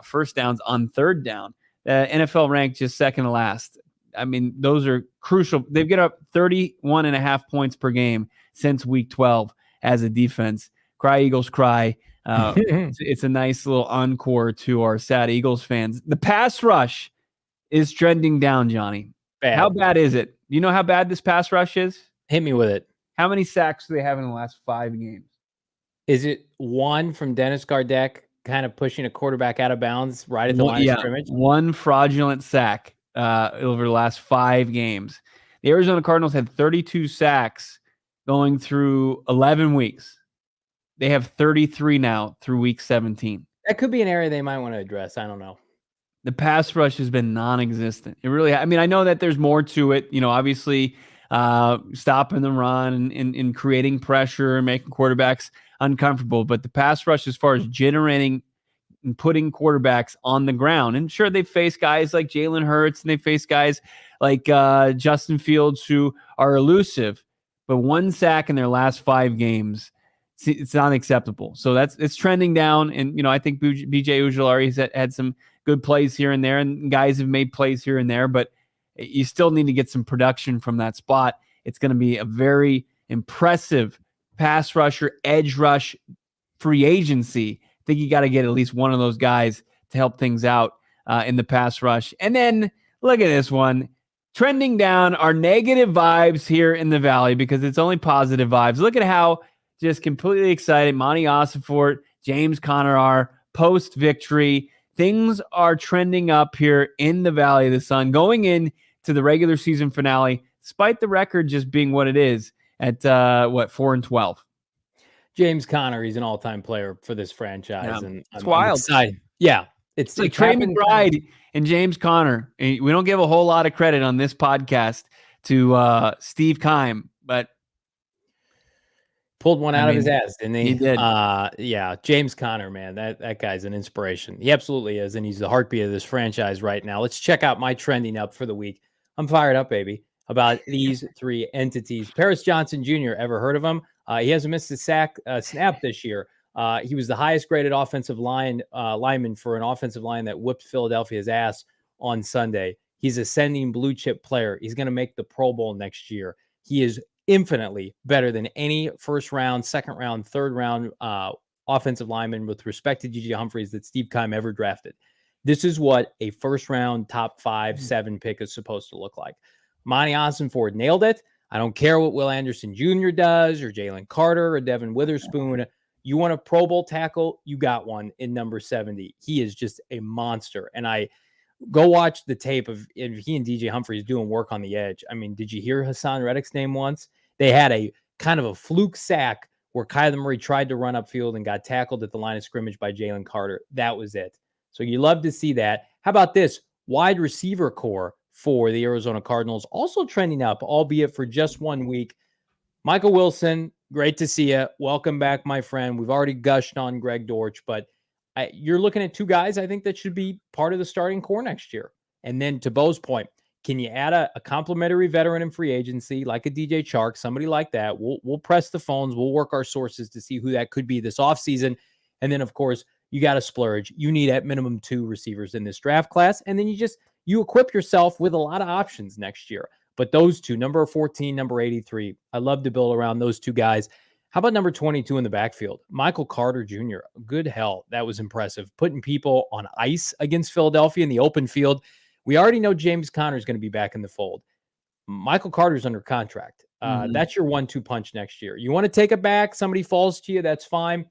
first downs on third down. NFL ranked just second to last. I mean, those are crucial. They've given up 31.5 points per game since week 12 as a defense. Cry Eagles cry. It's a nice little encore to our sad Eagles fans. The pass rush is trending down, Johnny. Bad. How bad is it? You know how bad this pass rush is? Hit me with it. How many sacks do they have in the last 5 games? Is it one from Dennis Gardeck kind of pushing a quarterback out of bounds right at the line of scrimmage? One fraudulent sack over the last 5 games. The Arizona Cardinals had 32 sacks going through 11 weeks. They have 33 now through week 17. That could be an area they might want to address. I don't know. The pass rush has been non-existent. It really, I mean, I know that there's more to it, obviously stopping the run and creating pressure and making quarterbacks uncomfortable, but the pass rush as far as generating and putting quarterbacks on the ground, and sure, they face guys like Jalen Hurts and they face guys like Justin Fields who are elusive, but 1 sack in their last 5 games, it's not acceptable. So it's trending down, and I think BJ Ujulari's had some good plays here and there, and guys have made plays here and there, but you still need to get some production from that spot. It's going to be a very impressive pass rusher, edge rush, free agency. I think you got to get at least one of those guys to help things out in the pass rush. And then look at this one. Trending down are negative vibes here in the Valley because it's only positive vibes. Look at how just completely excited Monty Ossenfort, James Conner are post-victory. Things are trending up here in the Valley of the Sun going into the regular season finale, despite the record just being what it is at 4-12. James Conner, he's an all-time player for this franchise, Yeah, and it's wild. Yeah, it's like Trey McBride and James Conner. We don't give a whole lot of credit on this podcast to Steve Keim, but pulled one out of his ass, didn't he? He did. Yeah, James Conner, man, that guy's an inspiration. He absolutely is, and he's the heartbeat of this franchise right now. Let's check out my trending up for the week. I'm fired up, baby, about these 3 entities. Paris Johnson Jr., ever heard of him? He hasn't missed a snap this year. He was the highest graded offensive lineman for an offensive line that whipped Philadelphia's ass on Sunday. He's ascending blue chip player. He's going to make the Pro Bowl next year. He is infinitely better than any first round, second round, third round offensive lineman with respect to G.J. Humphreys that Steve Keim ever drafted. This is what a first round top 5, 7 pick is supposed to look like. Monty Ossenfort nailed it. I don't care what Will Anderson Jr. does or Jalen Carter or Devin Witherspoon. You want a Pro Bowl tackle? You got one in number 70. He is just a monster. And I go watch the tape of he and DJ Humphreys doing work on the edge. I mean, did you hear Hassan Reddick's name once? They had a kind of a fluke sack where Kyler Murray tried to run upfield and got tackled at the line of scrimmage by Jalen Carter. That was it. So you love to see that. How about this? Wide receiver core for the Arizona Cardinals also trending up, albeit for just 1 week. Michael Wilson, great to see you. Welcome back, my friend. We've already gushed on Greg Dortch, but you're looking at 2 guys I think that should be part of the starting core next year. And then to Bo's point, can you add a complimentary veteran in free agency like a DJ Chark, somebody like that? We'll press the phones. We'll work our sources to see who that could be this offseason. And then, of course, you got to splurge. You need at minimum 2 receivers in this draft class. And then you you equip yourself with a lot of options next year. But those two, number 14, number 83, I love to build around those two guys. How about number 22 in the backfield? Michael Carter Jr. Good hell. That was impressive. Putting people on ice against Philadelphia in the open field. We already know James Conner is going to be back in the fold. Michael Carter's under contract. That's your 1-2 punch next year. You want to take it back, somebody falls to you, that's fine.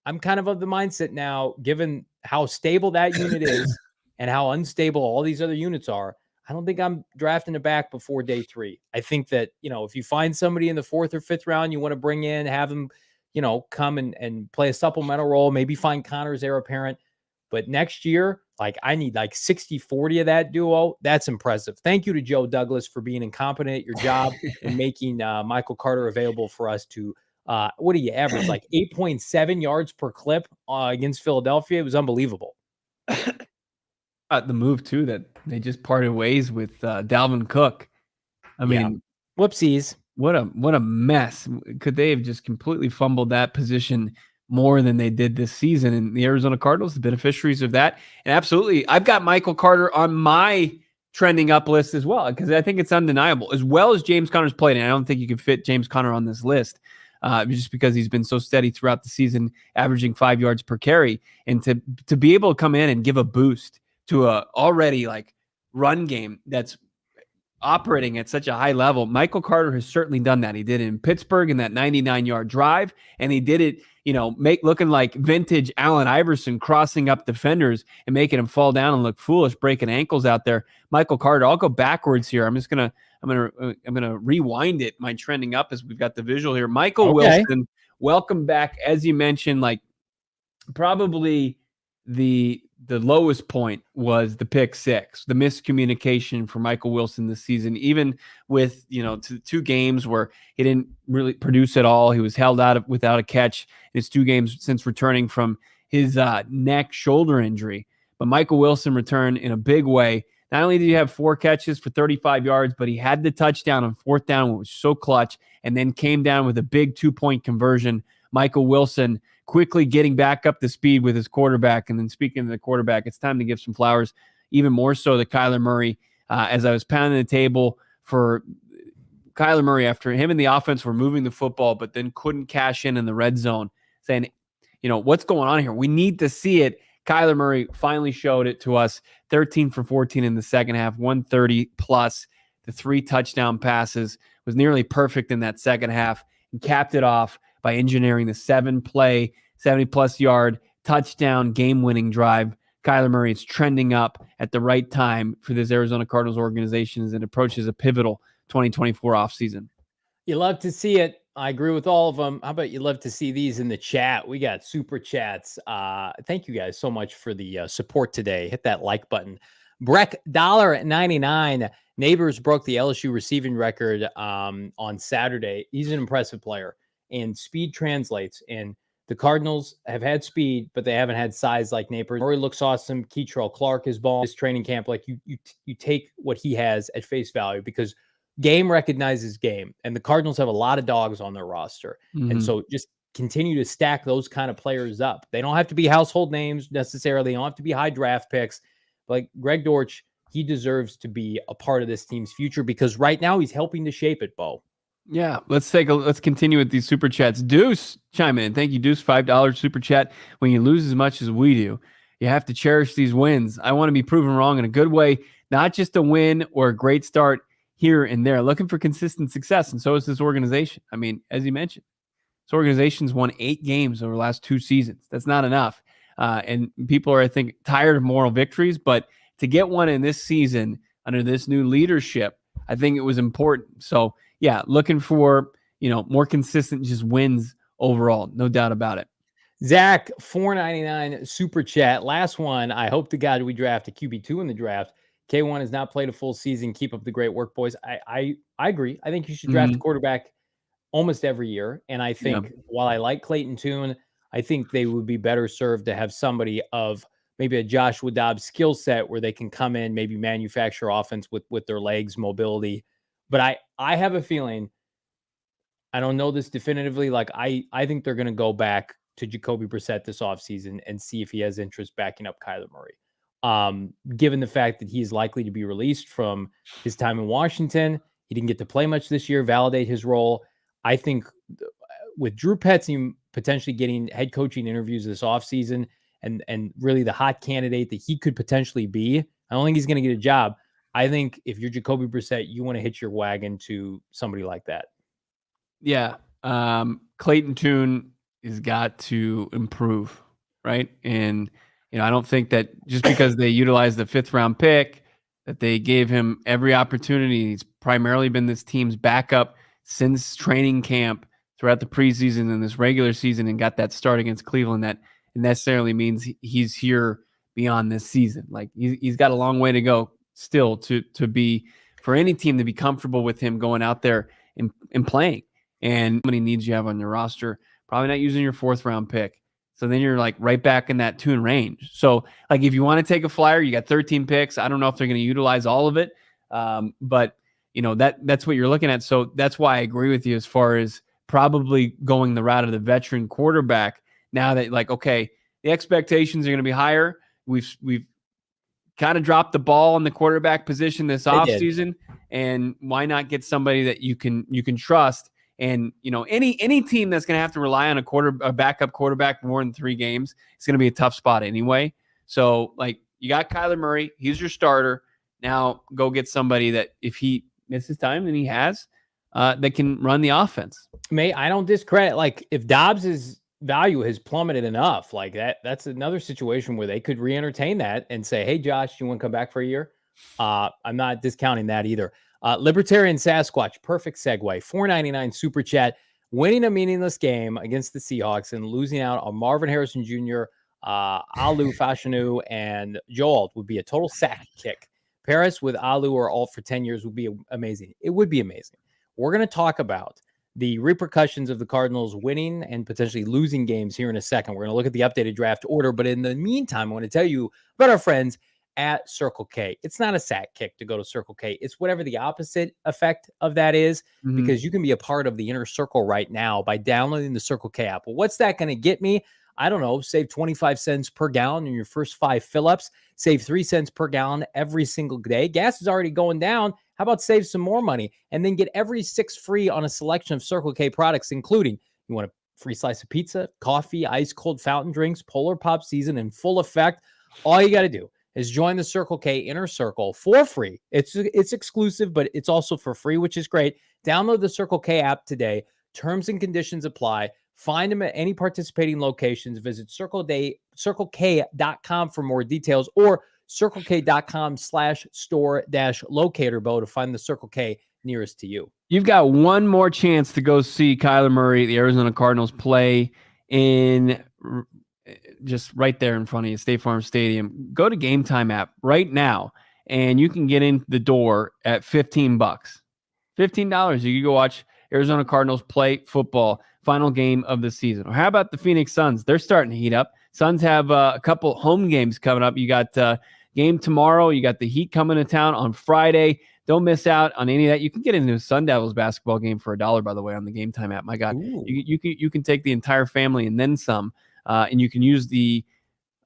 I'm kind of the mindset now, given how stable that unit is and how unstable all these other units are, I don't think I'm drafting it back before day 3. I think that, if you find somebody in the 4th or 5th round you want to bring in, have them, come and play a supplemental role, maybe find Connor's heir apparent. But next year, I need 60-40 of that duo. That's impressive. Thank you to Joe Douglas for being incompetent at your job and making Michael Carter available for us to, what do you average? 8.7 yards per clip against Philadelphia. It was unbelievable. The move too, that they just parted ways with Dalvin Cook. I mean, whoopsies. What a mess. Could they have just completely fumbled that position more than they did this season? And the Arizona Cardinals, the beneficiaries of that. And absolutely, I've got Michael Carter on my trending up list as well, because I think it's undeniable. As well as James Conner's played, and I don't think you can fit James Conner on this list, just because he's been so steady throughout the season, averaging 5 yards per carry. And to be able to come in and give a boost to a already run game that's operating at such a high level. Michael Carter has certainly done that. He did it in Pittsburgh in that 99-yard drive, and he did it, looking like vintage Allen Iverson, crossing up defenders and making him fall down and look foolish, breaking ankles out there. Michael Carter, I'll go backwards here. I'm gonna rewind it. My trending up as we've got the visual here. Michael Wilson, welcome back. As you mentioned, probably the lowest point was the pick 6, the miscommunication for Michael Wilson this season, even with, 2 games where he didn't really produce at all. He was held out without a catch in his 2 games since returning from his neck shoulder injury. But Michael Wilson returned in a big way. Not only did he have 4 catches for 35 yards, but he had the touchdown on 4th down, which was so clutch, and then came down with a big 2-point conversion. Michael Wilson quickly getting back up to speed with his quarterback. And then speaking of the quarterback, it's time to give some flowers, even more so to Kyler Murray. As I was pounding the table for Kyler Murray after him and the offense were moving the football, but then couldn't cash in the red zone, saying, what's going on here? We need to see it. Kyler Murray finally showed it to us. 13 for 14 in the second half, 130 plus. The 3 touchdown passes, was nearly perfect in that second half, and capped it off by engineering the 7-play, 70-plus yard touchdown game-winning drive. Kyler Murray is trending up at the right time for this Arizona Cardinals organization as it approaches a pivotal 2024 offseason. You love to see it. I agree with all of them. How about you love to see these in the chat? We got super chats. Thank you guys so much for the support today. Hit that like button. Brack $1.99. Neighbors broke the LSU receiving record on Saturday. He's an impressive player. And speed translates. And the Cardinals have had speed, but they haven't had size like Neighbors. Murray looks awesome. Keitrell Clark is balling this training camp. You take what he has at face value, because game recognizes game. And the Cardinals have a lot of dogs on their roster. Mm-hmm. And so just continue to stack those kind of players up. They don't have to be household names necessarily. They don't have to be high draft picks. But Greg Dortch, he deserves to be a part of this team's future, because right now he's helping to shape it, Bo. Yeah, let's continue with these super chats. Deuce, chime in. Thank you, Deuce. $5 super chat. When you lose as much as we do, you have to cherish these wins. I want to be proven wrong in a good way, not just a win or a great start here and there. Looking for consistent success, and so is this organization. I mean, as you mentioned, this organization's won 8 games over the last 2 seasons. That's not enough. And people are, I think, tired of moral victories, but to get one in this season under this new leadership, I think it was important. So, yeah, looking for, more consistent just wins overall. No doubt about it. Zach, $4.99 super chat. Last one. I hope to God we draft a QB2 in the draft. K1 has not played a full season. Keep up the great work, boys. I agree. I think you should draft a quarterback almost every year. And I think while I like Clayton Tune, I think they would be better served to have somebody of maybe a Joshua Dobbs skill set where they can come in, maybe manufacture offense with their legs, mobility. But I have a feeling, I don't know this definitively, I think they're going to go back to Jacoby Brissett this offseason and see if he has interest backing up Kyler Murray. given the fact that he's likely to be released from his time in Washington. He didn't get to play much this year, validate his role. I think with Drew Petzing potentially getting head coaching interviews this offseason and really the hot candidate that he could potentially be, I don't think he's going to get a job. I think if you're Jacoby Brissett, you want to hitch your wagon to somebody like that. Yeah. Clayton Tune has got to improve, right? And, I don't think that just because they utilized the 5th round pick, that they gave him every opportunity. He's primarily been this team's backup since training camp throughout the preseason and this regular season, and got that start against Cleveland. That necessarily means he's here beyond this season. Like he's got a long way to go still to be, for any team to be comfortable with him going out there and playing. And how many needs you have on your roster? Probably not using your 4th round pick. So then you're like right back in that Tune range. So like if you want to take a flyer, you got 13 picks. I don't know if they're going to utilize all of it. But that's what you're looking at. So that's why I agree with you as far as probably going the route of the veteran quarterback. Now that okay, the expectations are going to be higher. We've kind of dropped the ball on the quarterback position this offseason. And why not get somebody that you can trust? And any team that's going to have to rely on a backup quarterback more than 3 games, it's going to be a tough spot anyway. So you got Kyler Murray, he's your starter. Now go get somebody that if he misses time, and he has, that can run the offense. I don't discredit if Dobbs' value has plummeted enough that's another situation where they could re-entertain that and say, hey Josh, you want to come back for a year? I'm not discounting that either. Libertarian Sasquatch, perfect segue. $4.99 super chat. Winning a meaningless game against the Seahawks and losing out on Marvin Harrison Jr., Alu Fashanu, and Joel would be a total sack kick. Paris with Alu or Alt for 10 years would be amazing. It would be amazing. We're going to talk about the repercussions of the Cardinals winning and potentially losing games here in a second. We're going to look at the updated draft order. But in the meantime, I want to tell you about our friends at Circle K. It's not a sack kick to go to Circle K. It's whatever the opposite effect of that is, because you can be a part of the inner circle right now by downloading the Circle K app. Well, what's that going to get me? I don't know, save 25 cents per gallon in your first 5 fill-ups, save 3 cents per gallon every single day. Gas is already going down. How about save some more money and then get every 6 free on a selection of Circle K products, including you want a free slice of pizza, coffee, ice cold fountain drinks, Polar Pop season in full effect. All you got to do is join the Circle K Inner Circle for free. It's exclusive, but it's also for free, which is great. Download the Circle K app today. Terms and conditions apply. Find them at any participating locations. Visit CircleK.com for more details, or CircleK.com/store-locator to find the Circle K nearest to you. You've got one more chance to go see Kyler Murray, the Arizona Cardinals, play in just right there in front of you, State Farm Stadium. Go to Game Time app right now, and you can get in the door at $15. $15. You can go watch Arizona Cardinals play football, final game of the season. Or how about the Phoenix Suns? They're starting to heat up. Suns have a couple home games coming up. You got game tomorrow. You got the Heat coming to town on Friday. Don't miss out on any of that. You can get into a Sun Devils basketball game for $1, by the way, on the Game Time app. My God, you can take the entire family and then some. And you can use the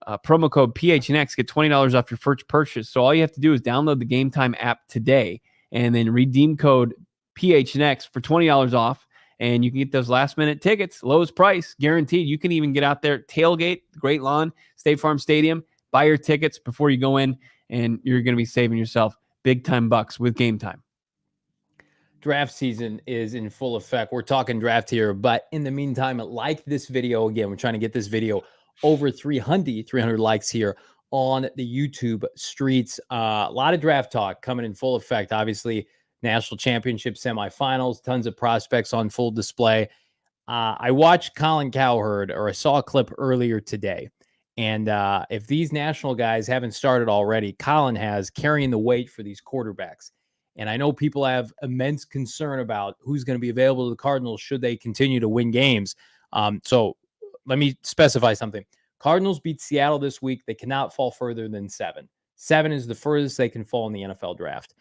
promo code PHNX, get $20 off your first purchase. So all you have to do is download the Game Time app today and then redeem code PHNX for $20 off. And you can get those last-minute tickets, lowest price, guaranteed. You can even get out there, tailgate, great lawn, State Farm Stadium, buy your tickets before you go in, and you're going to be saving yourself big-time bucks with Game Time. Draft season is in full effect. We're talking draft here, but in the meantime, like this video. Again, we're trying to get this video over 300 likes here on the YouTube streets. A lot of draft talk coming in full effect. Obviously, national championship semifinals, tons of prospects on full display. I watched Colin Cowherd, or I saw a clip earlier today. And if these national guys haven't started already, Colin has, carrying the weight for these quarterbacks. And I know people have immense concern about who's going to be available to the Cardinals should they continue to win games. So let me specify something. Cardinals beat Seattle this week. They cannot fall further than 7. 7 is the furthest they can fall in the NFL draft.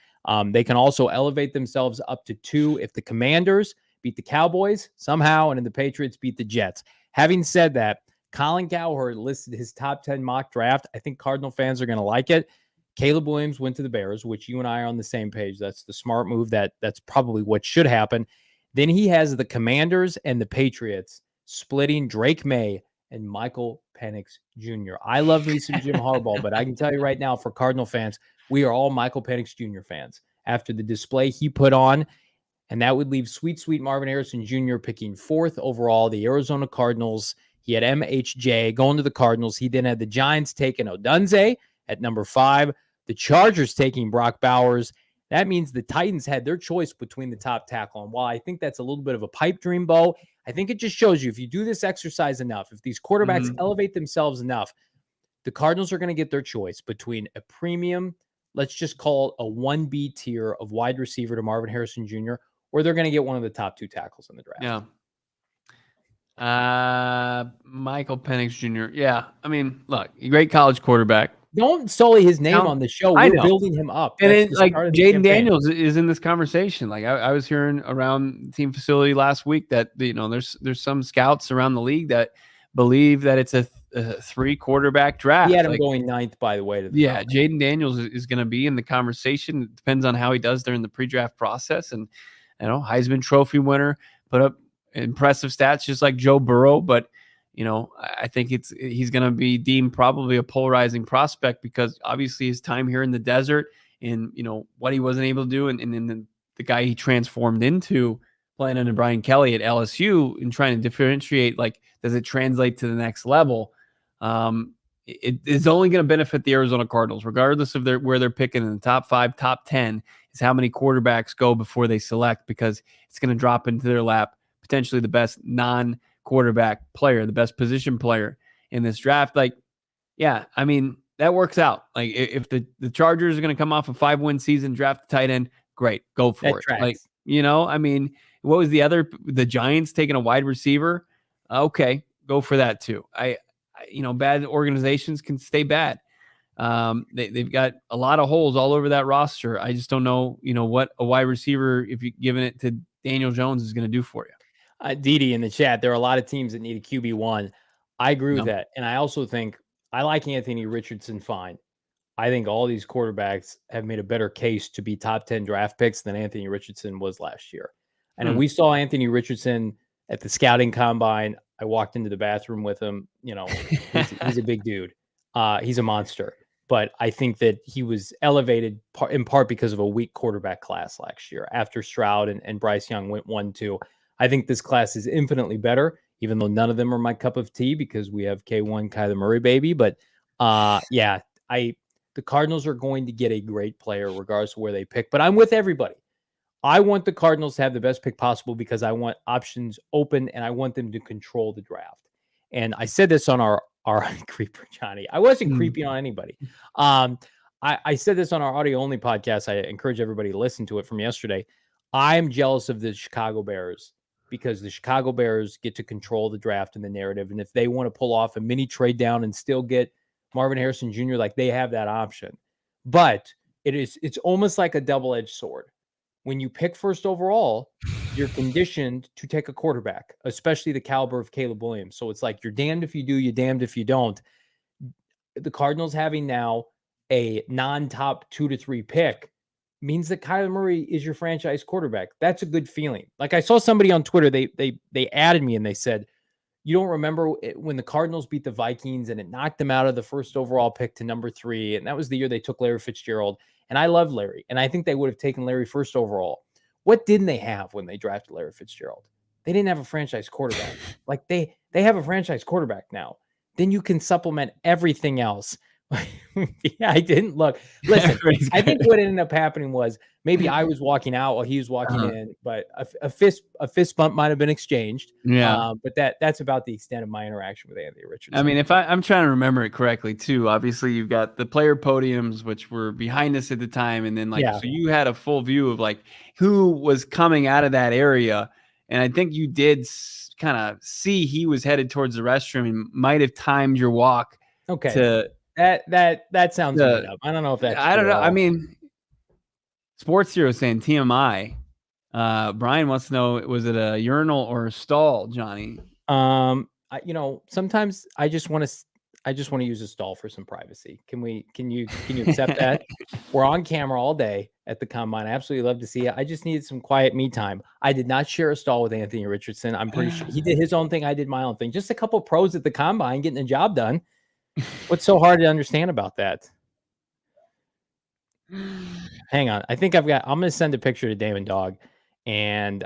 They can also elevate themselves up to 2 if the Commanders beat the Cowboys somehow, and then the Patriots beat the Jets. Having said that, Colin Cowherd listed his top 10 mock draft. I think Cardinal fans are going to like it. Caleb Williams went to the Bears, which you and I are on the same page. That's the smart move. That's probably what should happen. Then he has the Commanders and the Patriots splitting Drake May and Michael Penix Jr. I love me some Jim Harbaugh, but I can tell you right now, for Cardinal fans, we are all Michael Penix Jr. fans after the display he put on. And that would leave sweet, sweet Marvin Harrison Jr. picking 4th overall, the Arizona Cardinals. He had MHJ going to the Cardinals. He then had the Giants taking Odunze at number 5, the Chargers taking Brock Bowers. That means the Titans had their choice between the top tackle. And while I think that's a little bit of a pipe dream, Bo, I think it just shows you, if you do this exercise enough, if these quarterbacks elevate themselves enough, the Cardinals are going to get their choice between a premium, let's just call it a 1B tier of wide receiver to Marvin Harrison Jr., or they're going to get one of the top 2 tackles in the draft. Yeah. Michael Penix Jr. Yeah. I mean, look, great college quarterback. Don't sully his name on the show. We're building him up. And then, like, Jaden Daniels is in this conversation. Like, I was hearing around the team facility last week that, you know, there's some scouts around the league that believe that it's a 3 quarterback draft. He had him going 9th, by the way. Jaden Daniels is going to be in the conversation. It depends on how he does during the pre-draft process. And, you know, Heisman Trophy winner, put up impressive stats just like Joe Burrow, but you know, I think he's going to be deemed probably a polarizing prospect because obviously his time here in the desert and, you know, what he wasn't able to do and then the guy he transformed into playing under Brian Kelly at LSU and trying to differentiate, like, does it translate to the next level? It is only going to benefit the Arizona Cardinals, regardless of where they're picking in the top 5, top 10, is how many quarterbacks go before they select, because it's going to drop into their lap potentially the best non-quarterback player, the best position player in this draft. Like, yeah, I mean, that works out. Like, if the Chargers are going to come off a 5-win season, draft the tight end, great, go for it. Like, you know, I mean, what was the Giants taking a wide receiver? Okay, go for that too. You know, bad organizations can stay bad. They've got a lot of holes all over that roster. I just don't know, you know, what a wide receiver, if you're giving it to Daniel Jones, is going to do for you. Didi in the chat, there are a lot of teams that need a QB1. I agree with that. And I also think I like Anthony Richardson fine. I think all these quarterbacks have made a better case to be top 10 draft picks than Anthony Richardson was last year. And we saw Anthony Richardson at the scouting combine. I walked into the bathroom with him. You know, he's a big dude. He's a monster. But I think that he was elevated in part because of a weak quarterback class last year after Stroud and Bryce Young went 1-2. I think this class is infinitely better, even though none of them are my cup of tea because we have K1 Kyler Murray, baby. But the Cardinals are going to get a great player regardless of where they pick. But I'm with everybody. I want the Cardinals to have the best pick possible because I want options open and I want them to control the draft. And I said this on our Creeper Johnny. I wasn't creeping on anybody. I said this on our audio only podcast. I encourage everybody to listen to it from yesterday. I'm jealous of the Chicago Bears because the Chicago Bears get to control the draft and the narrative. And if they want to pull off a mini trade down and still get Marvin Harrison Jr., like, they have that option. But it's almost like a double-edged sword. When you pick first overall, you're conditioned to take a quarterback, especially the caliber of Caleb Williams. So it's like you're damned if you do, you're damned if you don't. The Cardinals having now a non-top 2 to 3 pick means that Kyler Murray is your franchise quarterback. That's a good feeling. Like, I saw somebody on Twitter, they added me and they said, you don't remember when the Cardinals beat the Vikings and it knocked them out of the first overall pick to number 3. And that was the year they took Larry Fitzgerald. And I love Larry. And I think they would have taken Larry first overall. What didn't they have when they drafted Larry Fitzgerald? They didn't have a franchise quarterback. Like, they have a franchise quarterback now. Then you can supplement everything else. Yeah, I didn't look. Listen, I think what ended up happening was maybe I was walking out while he was walking in, but a fist bump might have been exchanged. Yeah, but that's about the extent of my interaction with Anthony Richardson. I mean, if I'm trying to remember it correctly too, obviously you've got the player podiums, which were behind us at the time, and then so you had a full view of like who was coming out of that area, and I think you did kind of see he was headed towards the restroom and might have timed your walk. Okay. To That sounds made up. I don't know if that's I don't know. I mean, Sports Hero saying Brian wants to know, was it a urinal or a stall, Johnny? I sometimes I just want to use a stall for some privacy. Can you accept that? We're on camera all day at the combine. I absolutely love to see it. I just needed some quiet me time. I did not share a stall with Anthony Richardson. I'm pretty sure he did his own thing. I did my own thing. Just a couple of pros at the combine getting the job done. What's so hard to understand about that? Hang on. I'm going to send a picture to Damon Dog. And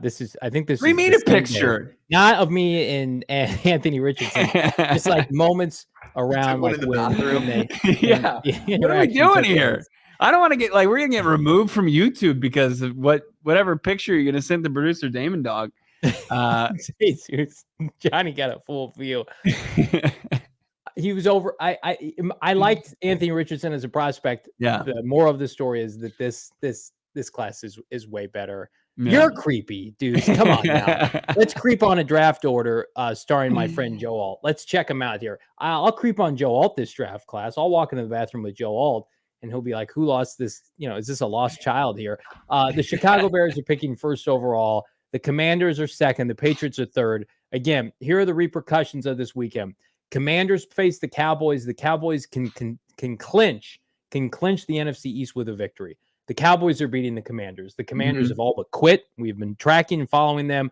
this is We made a picture, not of me and Anthony Richardson, just like moments around like in the when bathroom. Yeah. What are we doing here? I don't want to get we're gonna get removed from YouTube because of whatever picture you're gonna send to producer Damon Dog. Johnny got a full view. He was over. I liked Anthony Richardson as a prospect. Yeah. The moral of the story is that this class is way better. Yeah. You're creepy, dude. Come on now. Let's creep on a draft order starring my friend Joe Alt. Let's check him out here. I'll creep on Joe Alt this draft class. I'll walk into the bathroom with Joe Alt, and he'll be like, who lost this? Is this a lost child here? The Chicago Bears are picking first overall. The Commanders are second. The Patriots are third. Again, here are the repercussions of this weekend. Commanders face the Cowboys. The Cowboys can clinch the NFC East with a victory. The Cowboys are beating the Commanders. The Commanders have all but quit. We've been tracking and following them.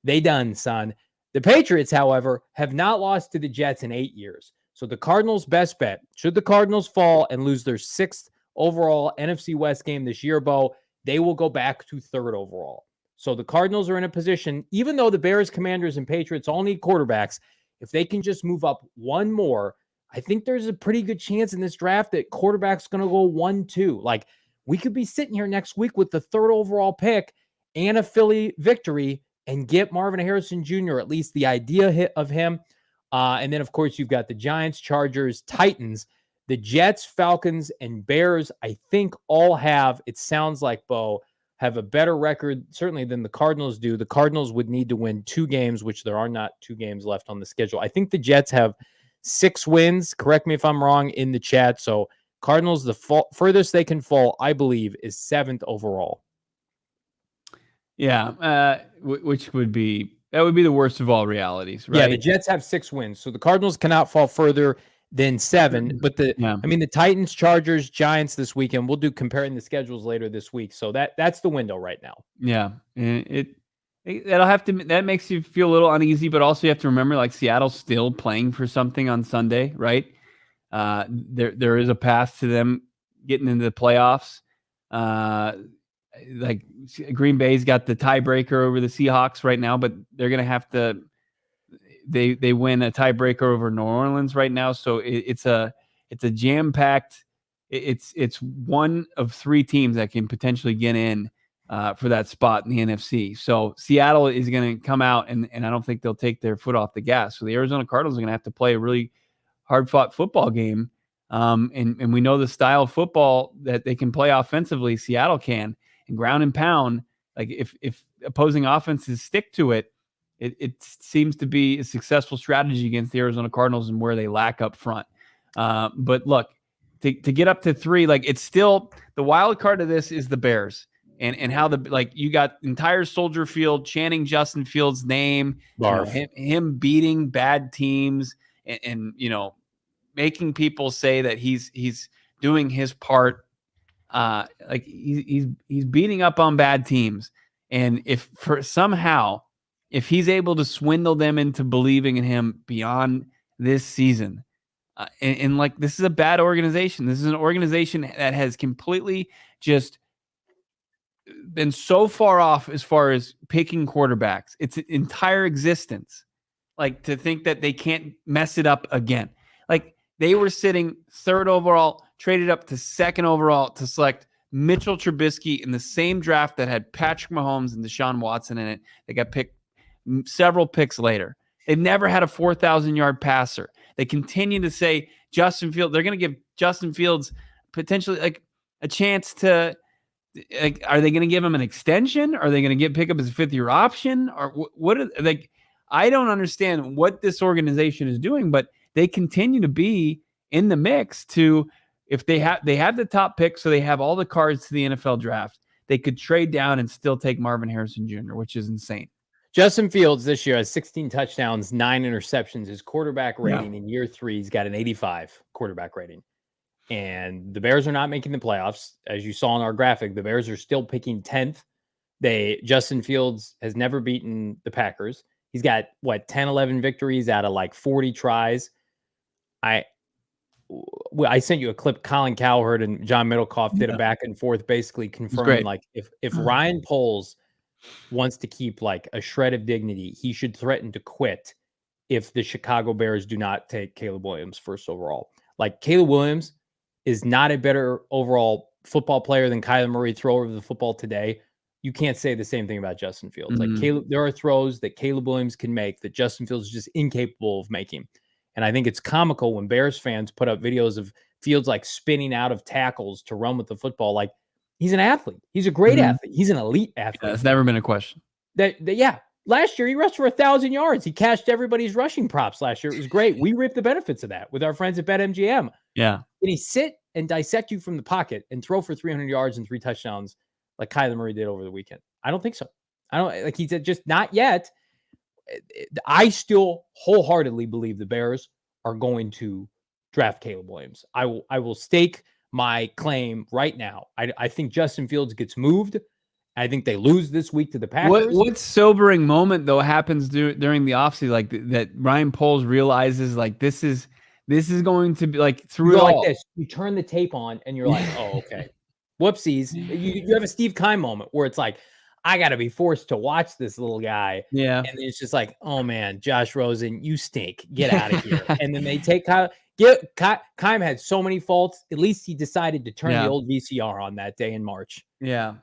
They done, son. The Patriots, however, have not lost to the Jets in 8 years. So the Cardinals' best bet, should the Cardinals fall and lose their 6th overall NFC West game this year, Bo, they will go back to 3rd overall. So the Cardinals are in a position, even though the Bears, Commanders, and Patriots all need quarterbacks, if they can just move up one more, I think there's a pretty good chance in this draft that quarterback's going to go 1-2. Like, we could be sitting here next week with the 3rd overall pick and a Philly victory and get Marvin Harrison Jr., at least the idea of him. And then, of course, you've got the Giants, Chargers, Titans, the Jets, Falcons, and Bears. I think all have, it sounds like, Bo, have a better record, certainly, than the Cardinals do. The Cardinals would need to win 2 games, which there are not 2 games left on the schedule. I think the Jets have 6 wins. Correct me if I'm wrong in the chat. So Cardinals, the furthest they can fall, I believe, is 7th overall. Yeah, which would be the worst of all realities, right? Yeah, the Jets have 6 wins, so the Cardinals cannot fall further than 7. But the Titans, Chargers, Giants this weekend. We'll do comparing the schedules later this week. So that's the window right now. Yeah, and that makes you feel a little uneasy, but also you have to remember, like, Seattle's still playing for something on Sunday, right? There is a path to them getting into the playoffs. Like, Green Bay's got the tiebreaker over the Seahawks right now, but they're going to have to. They win a tiebreaker over New Orleans right now, so it's a jam-packed. It's one of 3 teams that can potentially get in for that spot in the NFC. So Seattle is going to come out, and I don't think they'll take their foot off the gas. So the Arizona Cardinals are going to have to play a really hard-fought football game, and we know the style of football that they can play offensively. Seattle can, and ground and pound. Like, if opposing offenses stick to it, it seems to be a successful strategy against the Arizona Cardinals and where they lack up front. But look, to get up to 3, like, it's still the wild card of this is the Bears and how you got entire Soldier Field chanting Justin Fields' name, him beating bad teams and making people say that he's doing his part. Like, he's beating up on bad teams. And if he's able to swindle them into believing in him beyond this season, and like, this is a bad organization. This is an organization that has completely just been so far off as far as picking quarterbacks. Its entire existence, like, to think that they can't mess it up again. Like, they were sitting 3rd overall, traded up to 2nd overall to select Mitchell Trubisky in the same draft that had Patrick Mahomes and Deshaun Watson in it. They got picked several picks later. They've never had a 4,000-yard passer. They continue to say Justin Fields. They're going to give Justin Fields potentially, like, a chance to. Like, are they going to give him an extension? Are they going to pick up his 5th-year option? Or what? Like, I don't understand what this organization is doing, but they continue to be in the mix to. If they have the top pick, so they have all the cards to the NFL draft, they could trade down and still take Marvin Harrison Jr., which is insane. Justin Fields this year has 16 touchdowns, 9 interceptions. His quarterback rating in year 3, he's got an 85 quarterback rating. And the Bears are not making the playoffs. As you saw in our graphic, the Bears are still picking 10th. Justin Fields has never beaten the Packers. He's got 10, 11 victories out of like 40 tries. I sent you a clip. Colin Cowherd and John Middlecoff did a back and forth, basically confirming like if Ryan Poles wants to keep like a shred of dignity, he should threaten to quit if the Chicago Bears do not take Caleb Williams first overall. Like, Caleb Williams is not a better overall football player than Kyler Murray, thrower of the football today. You can't say the same thing about Justin Fields. Like, there are throws that Caleb Williams can make that Justin Fields is just incapable of making. And I think it's comical when Bears fans put up videos of Fields like spinning out of tackles to run with the football. Like, he's an athlete. He's a great athlete. He's an elite athlete. Yeah, that's never been a question. Last year he rushed for 1,000 yards. He cashed everybody's rushing props last year. It was great. We reaped the benefits of that with our friends at BetMGM. Yeah. Can he sit and dissect you from the pocket and throw for 300 yards and 3 touchdowns like Kyler Murray did over the weekend? I don't think so. He said just not yet. I still wholeheartedly believe the Bears are going to draft Caleb Williams. I will stake my claim right now. I think Justin Fields gets moved. I think they lose this week to the Packers. What sobering moment though happens during the offseason, like that Ryan Poles realizes like this is going to be like through it all. Like this. You turn the tape on and you're like, oh, okay. Whoopsies. You have a Steve Keim moment where it's like, I got to be forced to watch this little guy. Yeah. And it's just like, oh man, Josh Rosen, you stink. Get out of here. And then they take Kyle. Keim had so many faults. At least he decided to turn the old VCR on that day in March. Yeah.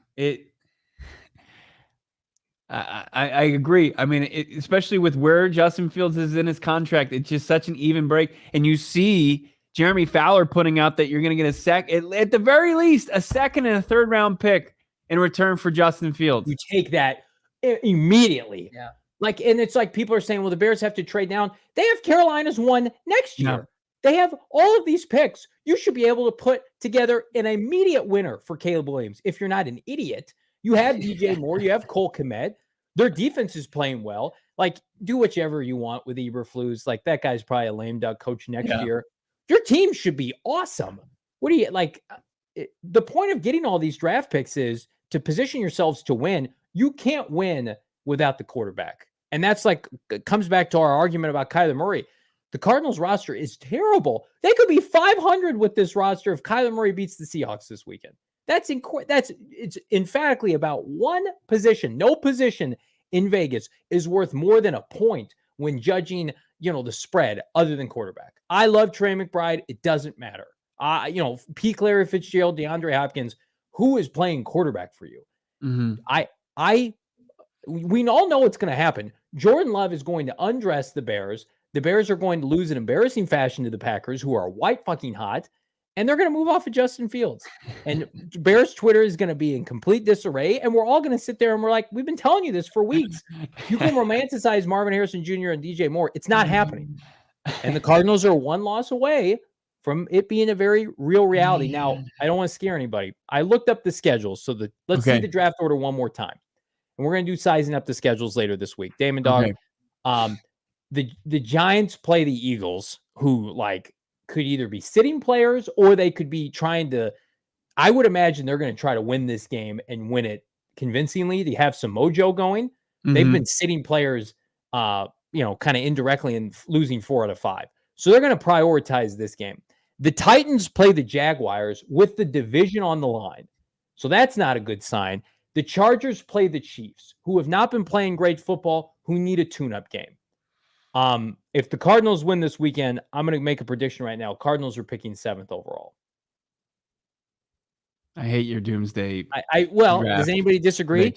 I agree. I mean, especially with where Justin Fields is in his contract, it's just such an even break. And you see Jeremy Fowler putting out that you're going to get at the very least, a second and a third round pick in return for Justin Fields. You take that immediately. Yeah. Like, and it's like people are saying, well, the Bears have to trade down. They have Carolina's one next year. Yeah. They have all of these picks. You should be able to put together an immediate winner for Caleb Williams. If you're not an idiot, you have DJ Moore, you have Cole Kmet. Their defense is playing well. Like, do whichever you want with Eberflus. Like, that guy's probably a lame duck coach next year. Your team should be awesome. What do you like? The point of getting all these draft picks is to position yourselves to win. You can't win without the quarterback. And that's like, it comes back to our argument about Kyler Murray. The Cardinals roster is terrible. They could be 500 with this roster if Kyler Murray beats the Seahawks this weekend. It's emphatically about one position. No position in Vegas is worth more than a point when judging, the spread other than quarterback. I love Trey McBride. It doesn't matter. Pete Larry Fitzgerald, DeAndre Hopkins, who is playing quarterback for you? We all know what's going to happen. Jordan Love is going to undress the Bears. The Bears are going to lose in embarrassing fashion to the Packers, who are white fucking hot. And they're going to move off of Justin Fields. And Bears Twitter is going to be in complete disarray. And we're all going to sit there and we're like, we've been telling you this for weeks. You can romanticize Marvin Harrison Jr. and DJ Moore. It's not happening. And the Cardinals are one loss away from it being a very real reality. Now, I don't want to scare anybody. I looked up the schedules. So let's see the draft order one more time. And we're going to do sizing up the schedules later this week. Damon Dog, the Giants play the Eagles, who could either be sitting players or they could be trying to, I would imagine they're going to try to win this game and win it convincingly. They have some mojo going. Mm-hmm. They've been sitting players, kind of indirectly and losing 4 out of 5. So they're going to prioritize this game. The Titans play the Jaguars with the division on the line. So that's not a good sign. The Chargers play the Chiefs, who have not been playing great football, who need a tune-up game. If the Cardinals win this weekend, I'm going to make a prediction right now. Cardinals are picking 7th overall. I hate your doomsday. Does anybody disagree?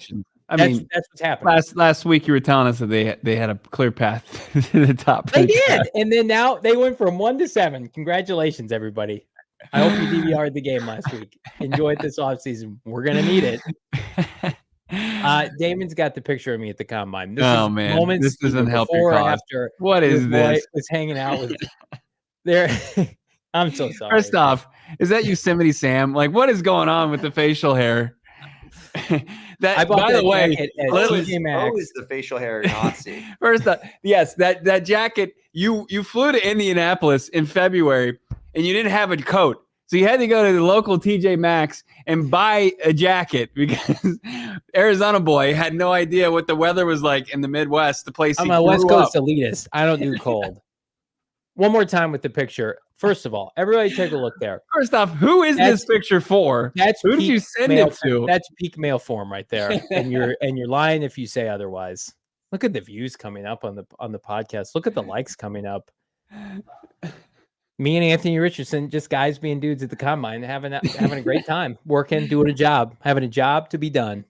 That's what's happening. Last week you were telling us that they had a clear path to the top. They did, and then now they went from 1 to 7. Congratulations, everybody! I hope you DVR'd the game last week. Enjoy it this offseason. We're gonna need it. Damon's got the picture of me at the combine. This doesn't help your cause. After what is this? Was hanging out with there. I'm so sorry. First off, is that Yosemite Sam? Like, what is going on with the facial hair? That, I bought by that the way, jacket at Bo TJ Maxx. is the facial hair Nazi. first off, yes, that jacket, you flew to Indianapolis in February and you didn't have a coat. So you had to go to the local TJ Maxx and buy a jacket because Arizona boy had no idea what the weather was like in the Midwest, the place I'm he a grew West up. Coast elitist. I don't do cold. One more time with the picture. First of all, everybody take a look there. First off, who is this picture for? That's Who did peak you send mail, it to? That's peak mail form right there. And you're lying if you say otherwise. Look at the views coming up on the podcast. Look at the likes coming up. Me and Anthony Richardson, just guys being dudes at the combine, having a great time, working, doing a job, having a job to be done.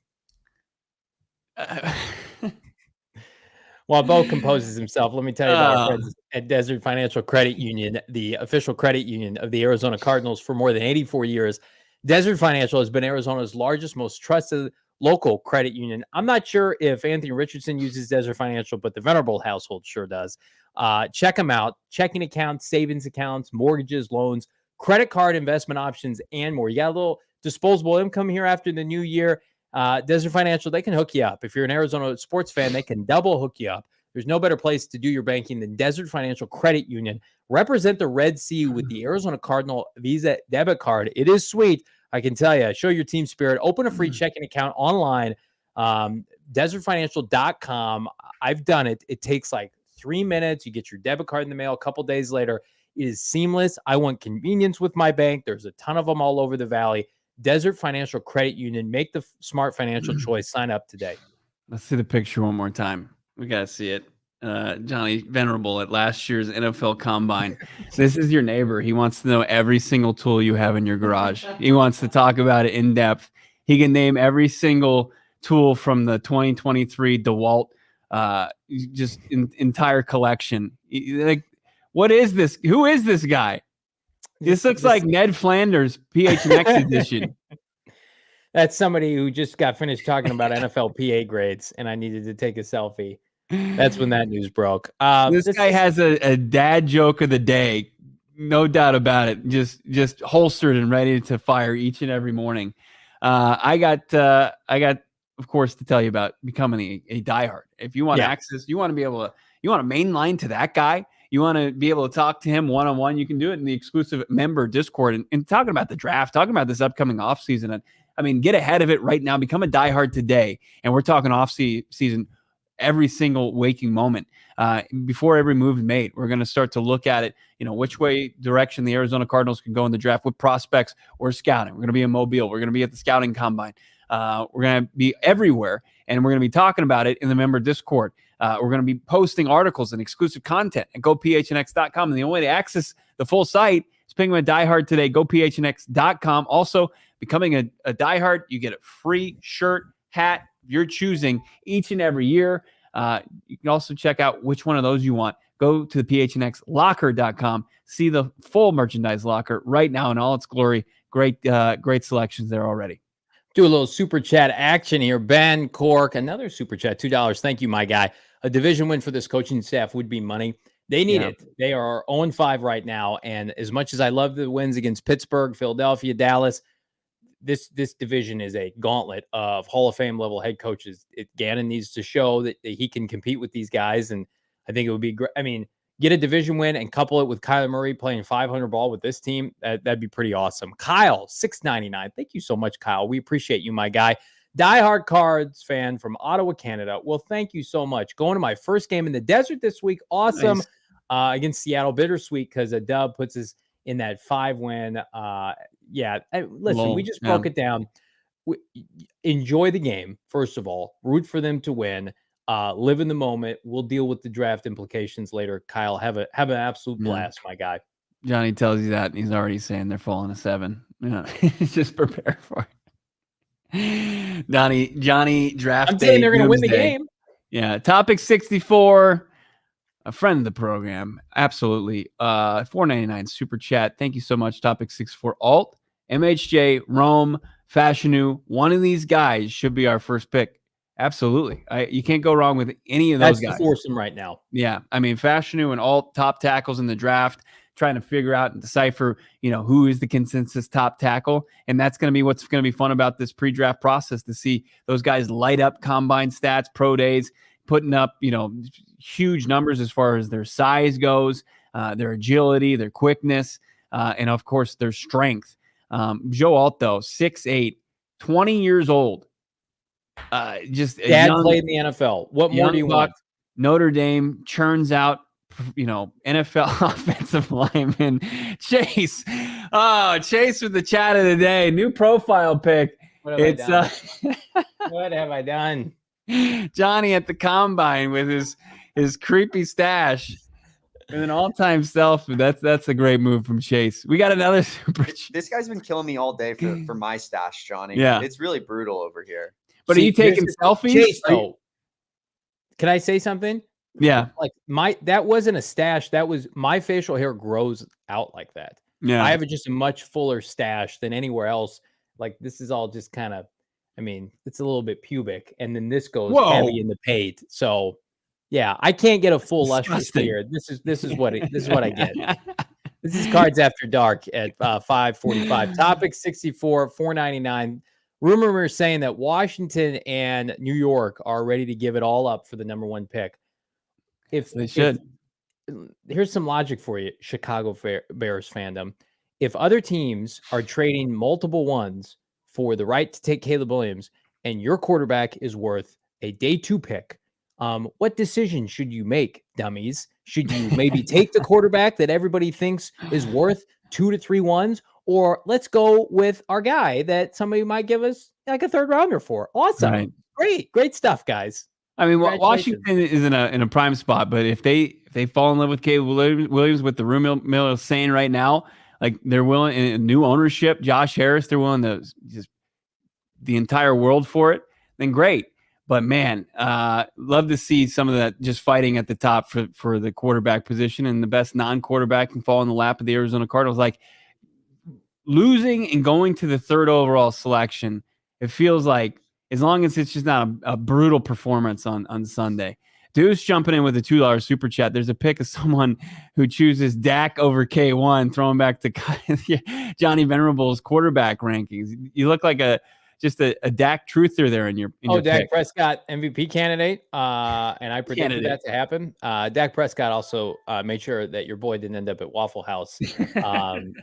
While Bo composes himself, let me tell you about our friends at Desert Financial Credit Union, the official credit union of the Arizona Cardinals for more than 84 years. Desert Financial has been Arizona's largest, most trusted local credit union. I'm not sure if Anthony Richardson uses Desert Financial, but the Venerable household sure does. Check them out. Checking accounts, savings accounts, mortgages, loans, credit card investment options, and more. You got a little disposable income here after the new year. Desert Financial, they can hook you up. If you're an Arizona sports fan, they can double hook you up. There's no better place to do your banking than Desert Financial Credit Union. Represent the Red Sea with the Arizona Cardinal Visa debit card. It is sweet, I can tell you. Show your team spirit. Open a free checking account online. Desertfinancial.com. I've done it. It takes like 3 minutes. You get your debit card in the mail a couple days later. It is seamless. I want convenience with my bank. There's a ton of them all over the valley. Desert Financial Credit Union. Make the smart financial choice. Sign up today. Let's see the picture one more time. We got to see it. Johnny Venerable at last year's NFL Combine. This is your neighbor. He wants to know every single tool you have in your garage. He wants to talk about it in depth. He can name every single tool from the 2023 DeWalt entire collection. Like, what is this? Who is this guy? This looks like Ned Flanders PHNX edition. That's somebody who just got finished talking about NFL PA grades, and I needed to take a selfie. That's when that news broke. This guy has a dad joke of the day, no doubt about it. Just holstered and ready to fire each and every morning. I got, of course, to tell you about becoming a diehard. If you want access, you want to mainline to that guy. You want to be able to talk to him one-on-one. You can do it in the exclusive member Discord and talking about the draft, talking about this upcoming offseason. And I mean, get ahead of it right now. Become a diehard today. And we're talking off-season every single waking moment. Before every move is made, we're going to start to look at it, which direction the Arizona Cardinals can go in the draft with prospects or scouting. We're going to be in Mobile. We're going to be at the scouting combine. We're going to be everywhere, and we're going to be talking about it in the member Discord. We're going to be posting articles and exclusive content at gophnx.com. And the only way to access the full site is becoming a diehard today. Gophnx.com. Also, becoming a diehard, you get a free shirt, hat, you're choosing each and every year. You can also check out which one of those you want. Go to the PHNXlocker.com. See the full merchandise locker right now in all its glory. Great selections there already. Do a little super chat action here. Ben Cork, another super chat, $2. Thank you, my guy. A division win for this coaching staff would be money. They need it. They are 0-5 right now. And as much as I love the wins against Pittsburgh, Philadelphia, Dallas, this division is a gauntlet of Hall of Fame level head coaches. Gannon needs to show that he can compete with these guys. And I think it would be great. I mean, get a division win and couple it with Kyler Murray playing 500 ball with this team. That'd be pretty awesome. Kyle, $6.99. Thank you so much, Kyle. We appreciate you, my guy. Diehard Cards fan from Ottawa, Canada. Well, thank you so much. Going to my first game in the desert this week. Awesome. Nice. Against Seattle. Bittersweet because a dub puts us in that 5-win. Listen, we just broke it down. Enjoy the game, first of all. Root for them to win. Live in the moment. We'll deal with the draft implications later. Kyle, have an absolute blast, my guy. Johnny tells you that, and he's already saying they're falling to 7. Just prepare for it. Johnny draft. I'm saying they're going to win the game. Yeah. Topic 64. A friend of the program. Absolutely. $4.99 super chat. Thank you so much. Topic 64. Alt, MHJ, Rome, Fashionu. One of these guys should be our first pick. Absolutely. You can't go wrong with any of those guys. That's the foursome right now. Yeah. I mean, Fashionu and Alt, top tackles in the draft. trying to figure out and decipher, who is the consensus top tackle. And that's going to be what's going to be fun about this pre-draft process, to see those guys light up combine stats, pro days, putting up, huge numbers as far as their size goes, their agility, their quickness, and of course their strength. Joe Alt, though, 6'8", 20 years old. Just Dad played in the NFL. What more do you want? Notre Dame churns out, NFL offensive lineman. Chase. Oh, Chase with the chat of the day. New profile pic. What have I done? What have I done? Johnny at the combine with his creepy stash. And an all-time self. That's a great move from Chase. We got another super. This guy's been killing me all day for my stash, Johnny. Yeah. It's really brutal over here. But are you taking selfies? Chase, though, can I say something? Yeah. Like that wasn't a stash. That was my facial hair grows out like that. Yeah. I have just a much fuller stash than anywhere else. Like this is all just kind of, it's a little bit pubic, and then this goes heavy in the pate. So yeah, I can't get a full lustrous beard. This is what I get. This is Cards After Dark at 5:45. Topic 64, $4.99. Rumor saying that Washington and New York are ready to give it all up for the number 1 pick. If they should, here's some logic for you, Chicago Bears fandom. If other teams are trading multiple ones for the right to take Caleb Williams, and your quarterback is worth a day 2 pick, what decision should you make, dummies? Should you maybe take the quarterback that everybody thinks is worth 2 to 3 ones? Or let's go with our guy that somebody might give us like a 3rd rounder for. Awesome. Right. Great stuff, guys. Washington is in a prime spot, but if they fall in love with Caleb Williams, with the rumor mill is saying right now, like they're willing, in new ownership, Josh Harris, they're willing to just the entire world for it, then great. But man, love to see some of that just fighting at the top for the quarterback position, and the best non-quarterback can fall in the lap of the Arizona Cardinals. Like losing and going to the 3rd overall selection, it feels like, as long as it's just not a brutal performance on Sunday. Deuce jumping in with a $2 super chat. There's a pic of someone who chooses Dak over K1, throwing back to Johnny Venerable's quarterback rankings. You look like just a Dak truther there in your Dak pick. Prescott MVP candidate, and I predicted that to happen. Dak Prescott also made sure that your boy didn't end up at Waffle House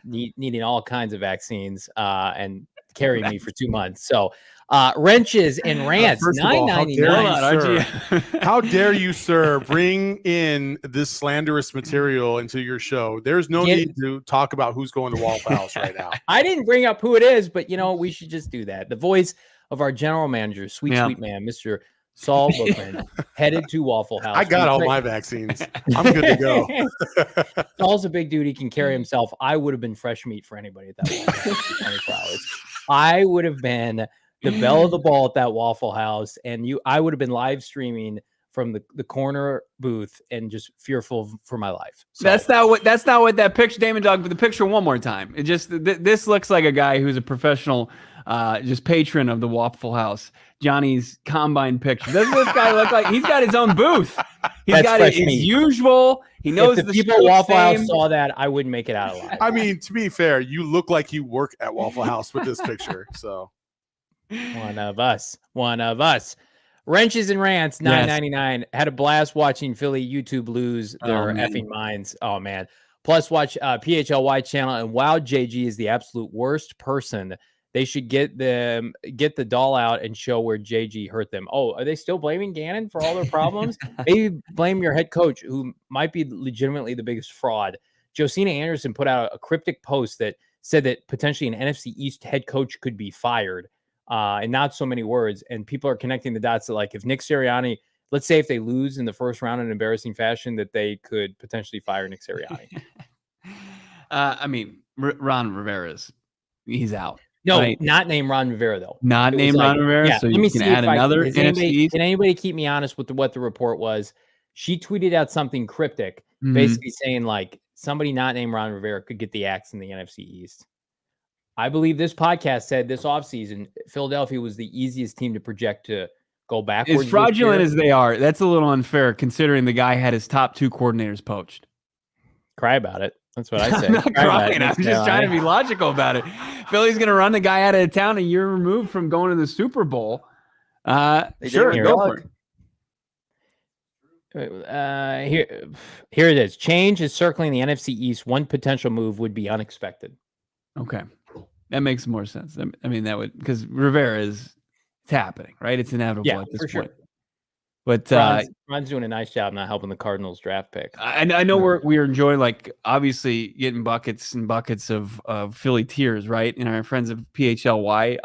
needing all kinds of vaccines and carrying me for 2 months. So wrenches and rants, $9.99. How dare you, sir, bring in this slanderous material into your show? There's no need to talk about who's going to Waffle House right now. I didn't bring up who it is, but we should just do that. The voice of our general manager, sweet man, Mr. Saul Bookman, headed to Waffle House. I got all my vaccines. I'm good to go. Saul's a big dude. He can carry himself. I would have been fresh meat for anybody at that point. 24 hours. I would have been the belle of the ball at that Waffle House, and I would have been live streaming from the corner booth and just fearful for my life. So, that's not what that picture, Damon Dog, but the picture one more time. It just this looks like a guy who's a professional just patron of the Waffle House. Johnny's combine picture. Doesn't this guy look like he's got his own booth? He's got his usual. He knows if the people at Waffle House saw that, I wouldn't make it out alive. I mean, to be fair, you look like you work at Waffle House with this picture. So one of us. Wrenches and rants, $9.99. Had a blast watching Philly YouTube lose their effing minds. Oh man. Plus watch PHLY channel, and wow, JG is the absolute worst person. They should get the doll out and show where JG hurt them. Oh, are they still blaming Gannon for all their problems? Maybe blame your head coach, who might be legitimately the biggest fraud. Josina Anderson put out a cryptic post that said that potentially an NFC East head coach could be fired, and not so many words. And people are connecting the dots that, like, if Nick Sirianni, let's say if they lose in the first round in embarrassing fashion, that they could potentially fire Nick Sirianni. I mean, Ron Rivera's, he's out. No, right? Not named Ron Rivera, though. Not named Ron Rivera, yeah, so you can add another NFC. Can anybody keep me honest with what the report was? She tweeted out something cryptic, basically saying, like, somebody not named Ron Rivera could get the axe in the NFC East. I believe this podcast said this offseason, Philadelphia was the easiest team to project to go backwards. As fraudulent as they are, that's a little unfair considering the guy had his top 2 coordinators poached. Cry about it. That's what I say. I'm not crying. I'm just trying to be logical about it. Philly's going to run the guy out of town a year removed from going to the Super Bowl. Sure, go for it. Here it is. Change is circling the NFC East. One potential move would be unexpected. Okay. That makes more sense. I mean, that would, because Rivera it's happening, right? It's inevitable at this point. Sure. But Ron's doing a nice job not helping the Cardinals draft pick. I know we're enjoying, like, obviously getting buckets and buckets of Philly tears, right? And our friends of PHLY,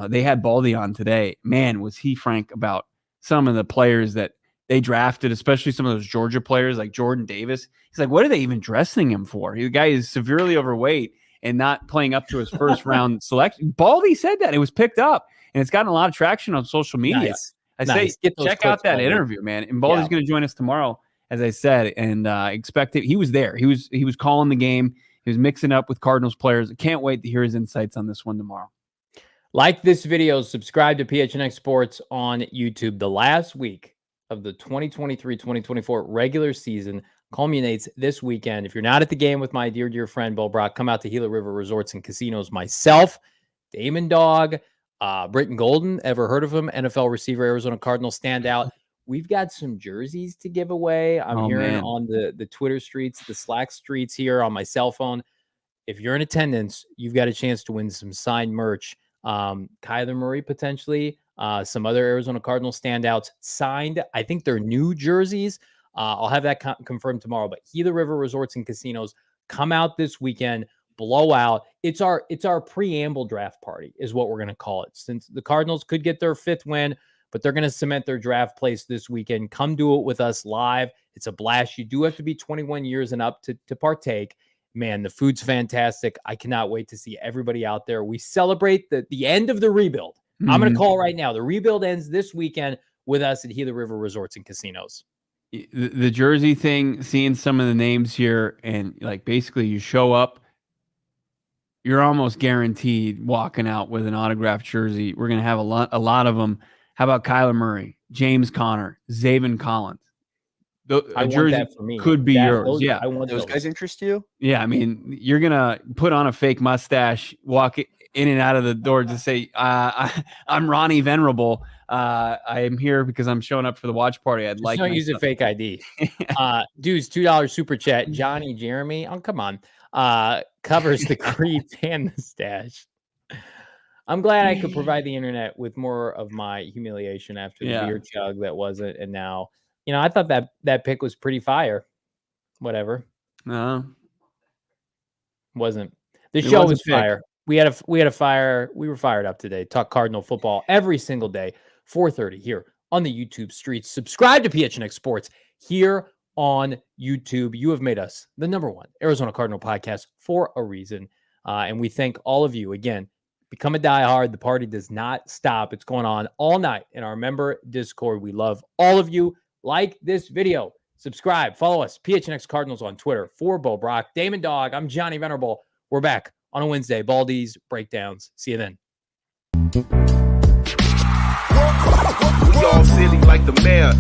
they had Baldy on today. Man, was he frank about some of the players that they drafted, especially some of those Georgia players like Jordan Davis. He's like, what are they even dressing him for? The guy is severely overweight and not playing up to his first round selection. Baldy said that. It was picked up, and it's gotten a lot of traction on social media. Nice. I say, check out that interview, man. And Baldy's going to join us tomorrow, as I said, and expect it. He was there. He was calling the game. He was mixing up with Cardinals players. I can't wait to hear his insights on this one tomorrow. Like this video, subscribe to PHNX Sports on YouTube. The last week of the 2023-2024 regular season culminates this weekend. If you're not at the game with my dear friend Bo Brock, come out to Gila River Resorts and Casinos. Myself, Damon Dog, Britton Golden, ever heard of him? NFL receiver, Arizona Cardinals standout. We've got some jerseys to give away. I'm hearing on the Twitter streets, the Slack streets here on my cell phone. If you're in attendance, you've got a chance to win some signed merch. Kyler Murray potentially, some other Arizona Cardinals standouts signed. I think they're new jerseys. I'll have that confirmed tomorrow. But Gila River Resorts and Casinos, come out this weekend. Blowout. It's our preamble draft party is what we're going to call it, since the Cardinals could get their 5th win, but they're going to cement their draft place this weekend. Come do it with us live. It's a blast. You do have to be 21 years and up to partake. Man, the food's fantastic. I cannot wait to see everybody out there. We celebrate the end of the rebuild. Mm-hmm. I'm going to call right now. The rebuild ends this weekend with us at Gila River Resorts and Casinos. The jersey thing, seeing some of the names here, and like basically you show up, you're almost guaranteed walking out with an autographed jersey. We're going to have a lot of them. How about Kyler Murray, James Conner, Zaven Collins? A jersey for me. Could be yours. I want those guys interest you? Yeah, I mean, you're going to put on a fake mustache, walk in and out of the door to say, I'm Ronnie Venerable. I am here because I'm showing up for the watch party. Don't use a fake ID. Dudes, $2 super chat. Johnny Jeremy. Oh, come on. Covers the creep and the stash. I'm glad I could provide the internet with more of my humiliation after the beer chug that wasn't. And now, I thought that pick was pretty fire. Whatever. No. Wasn't. The show was fire. We had a fire. We were fired up today. Talk Cardinal football every single day, 4:30 here on the YouTube streets. Subscribe to PHNX Sports here on YouTube. You have made us the #1 Arizona Cardinal podcast for a reason. And we thank all of you. Again, become a diehard. The party does not stop. It's going on all night in our member Discord. We love all of you. Like this video. Subscribe. Follow us. PHNX Cardinals on Twitter. For Bo Brock, Damon Dog, I'm Johnny Venerable. We're back on a Wednesday. Baldy's Breakdowns. See you then. We all silly like the mayor.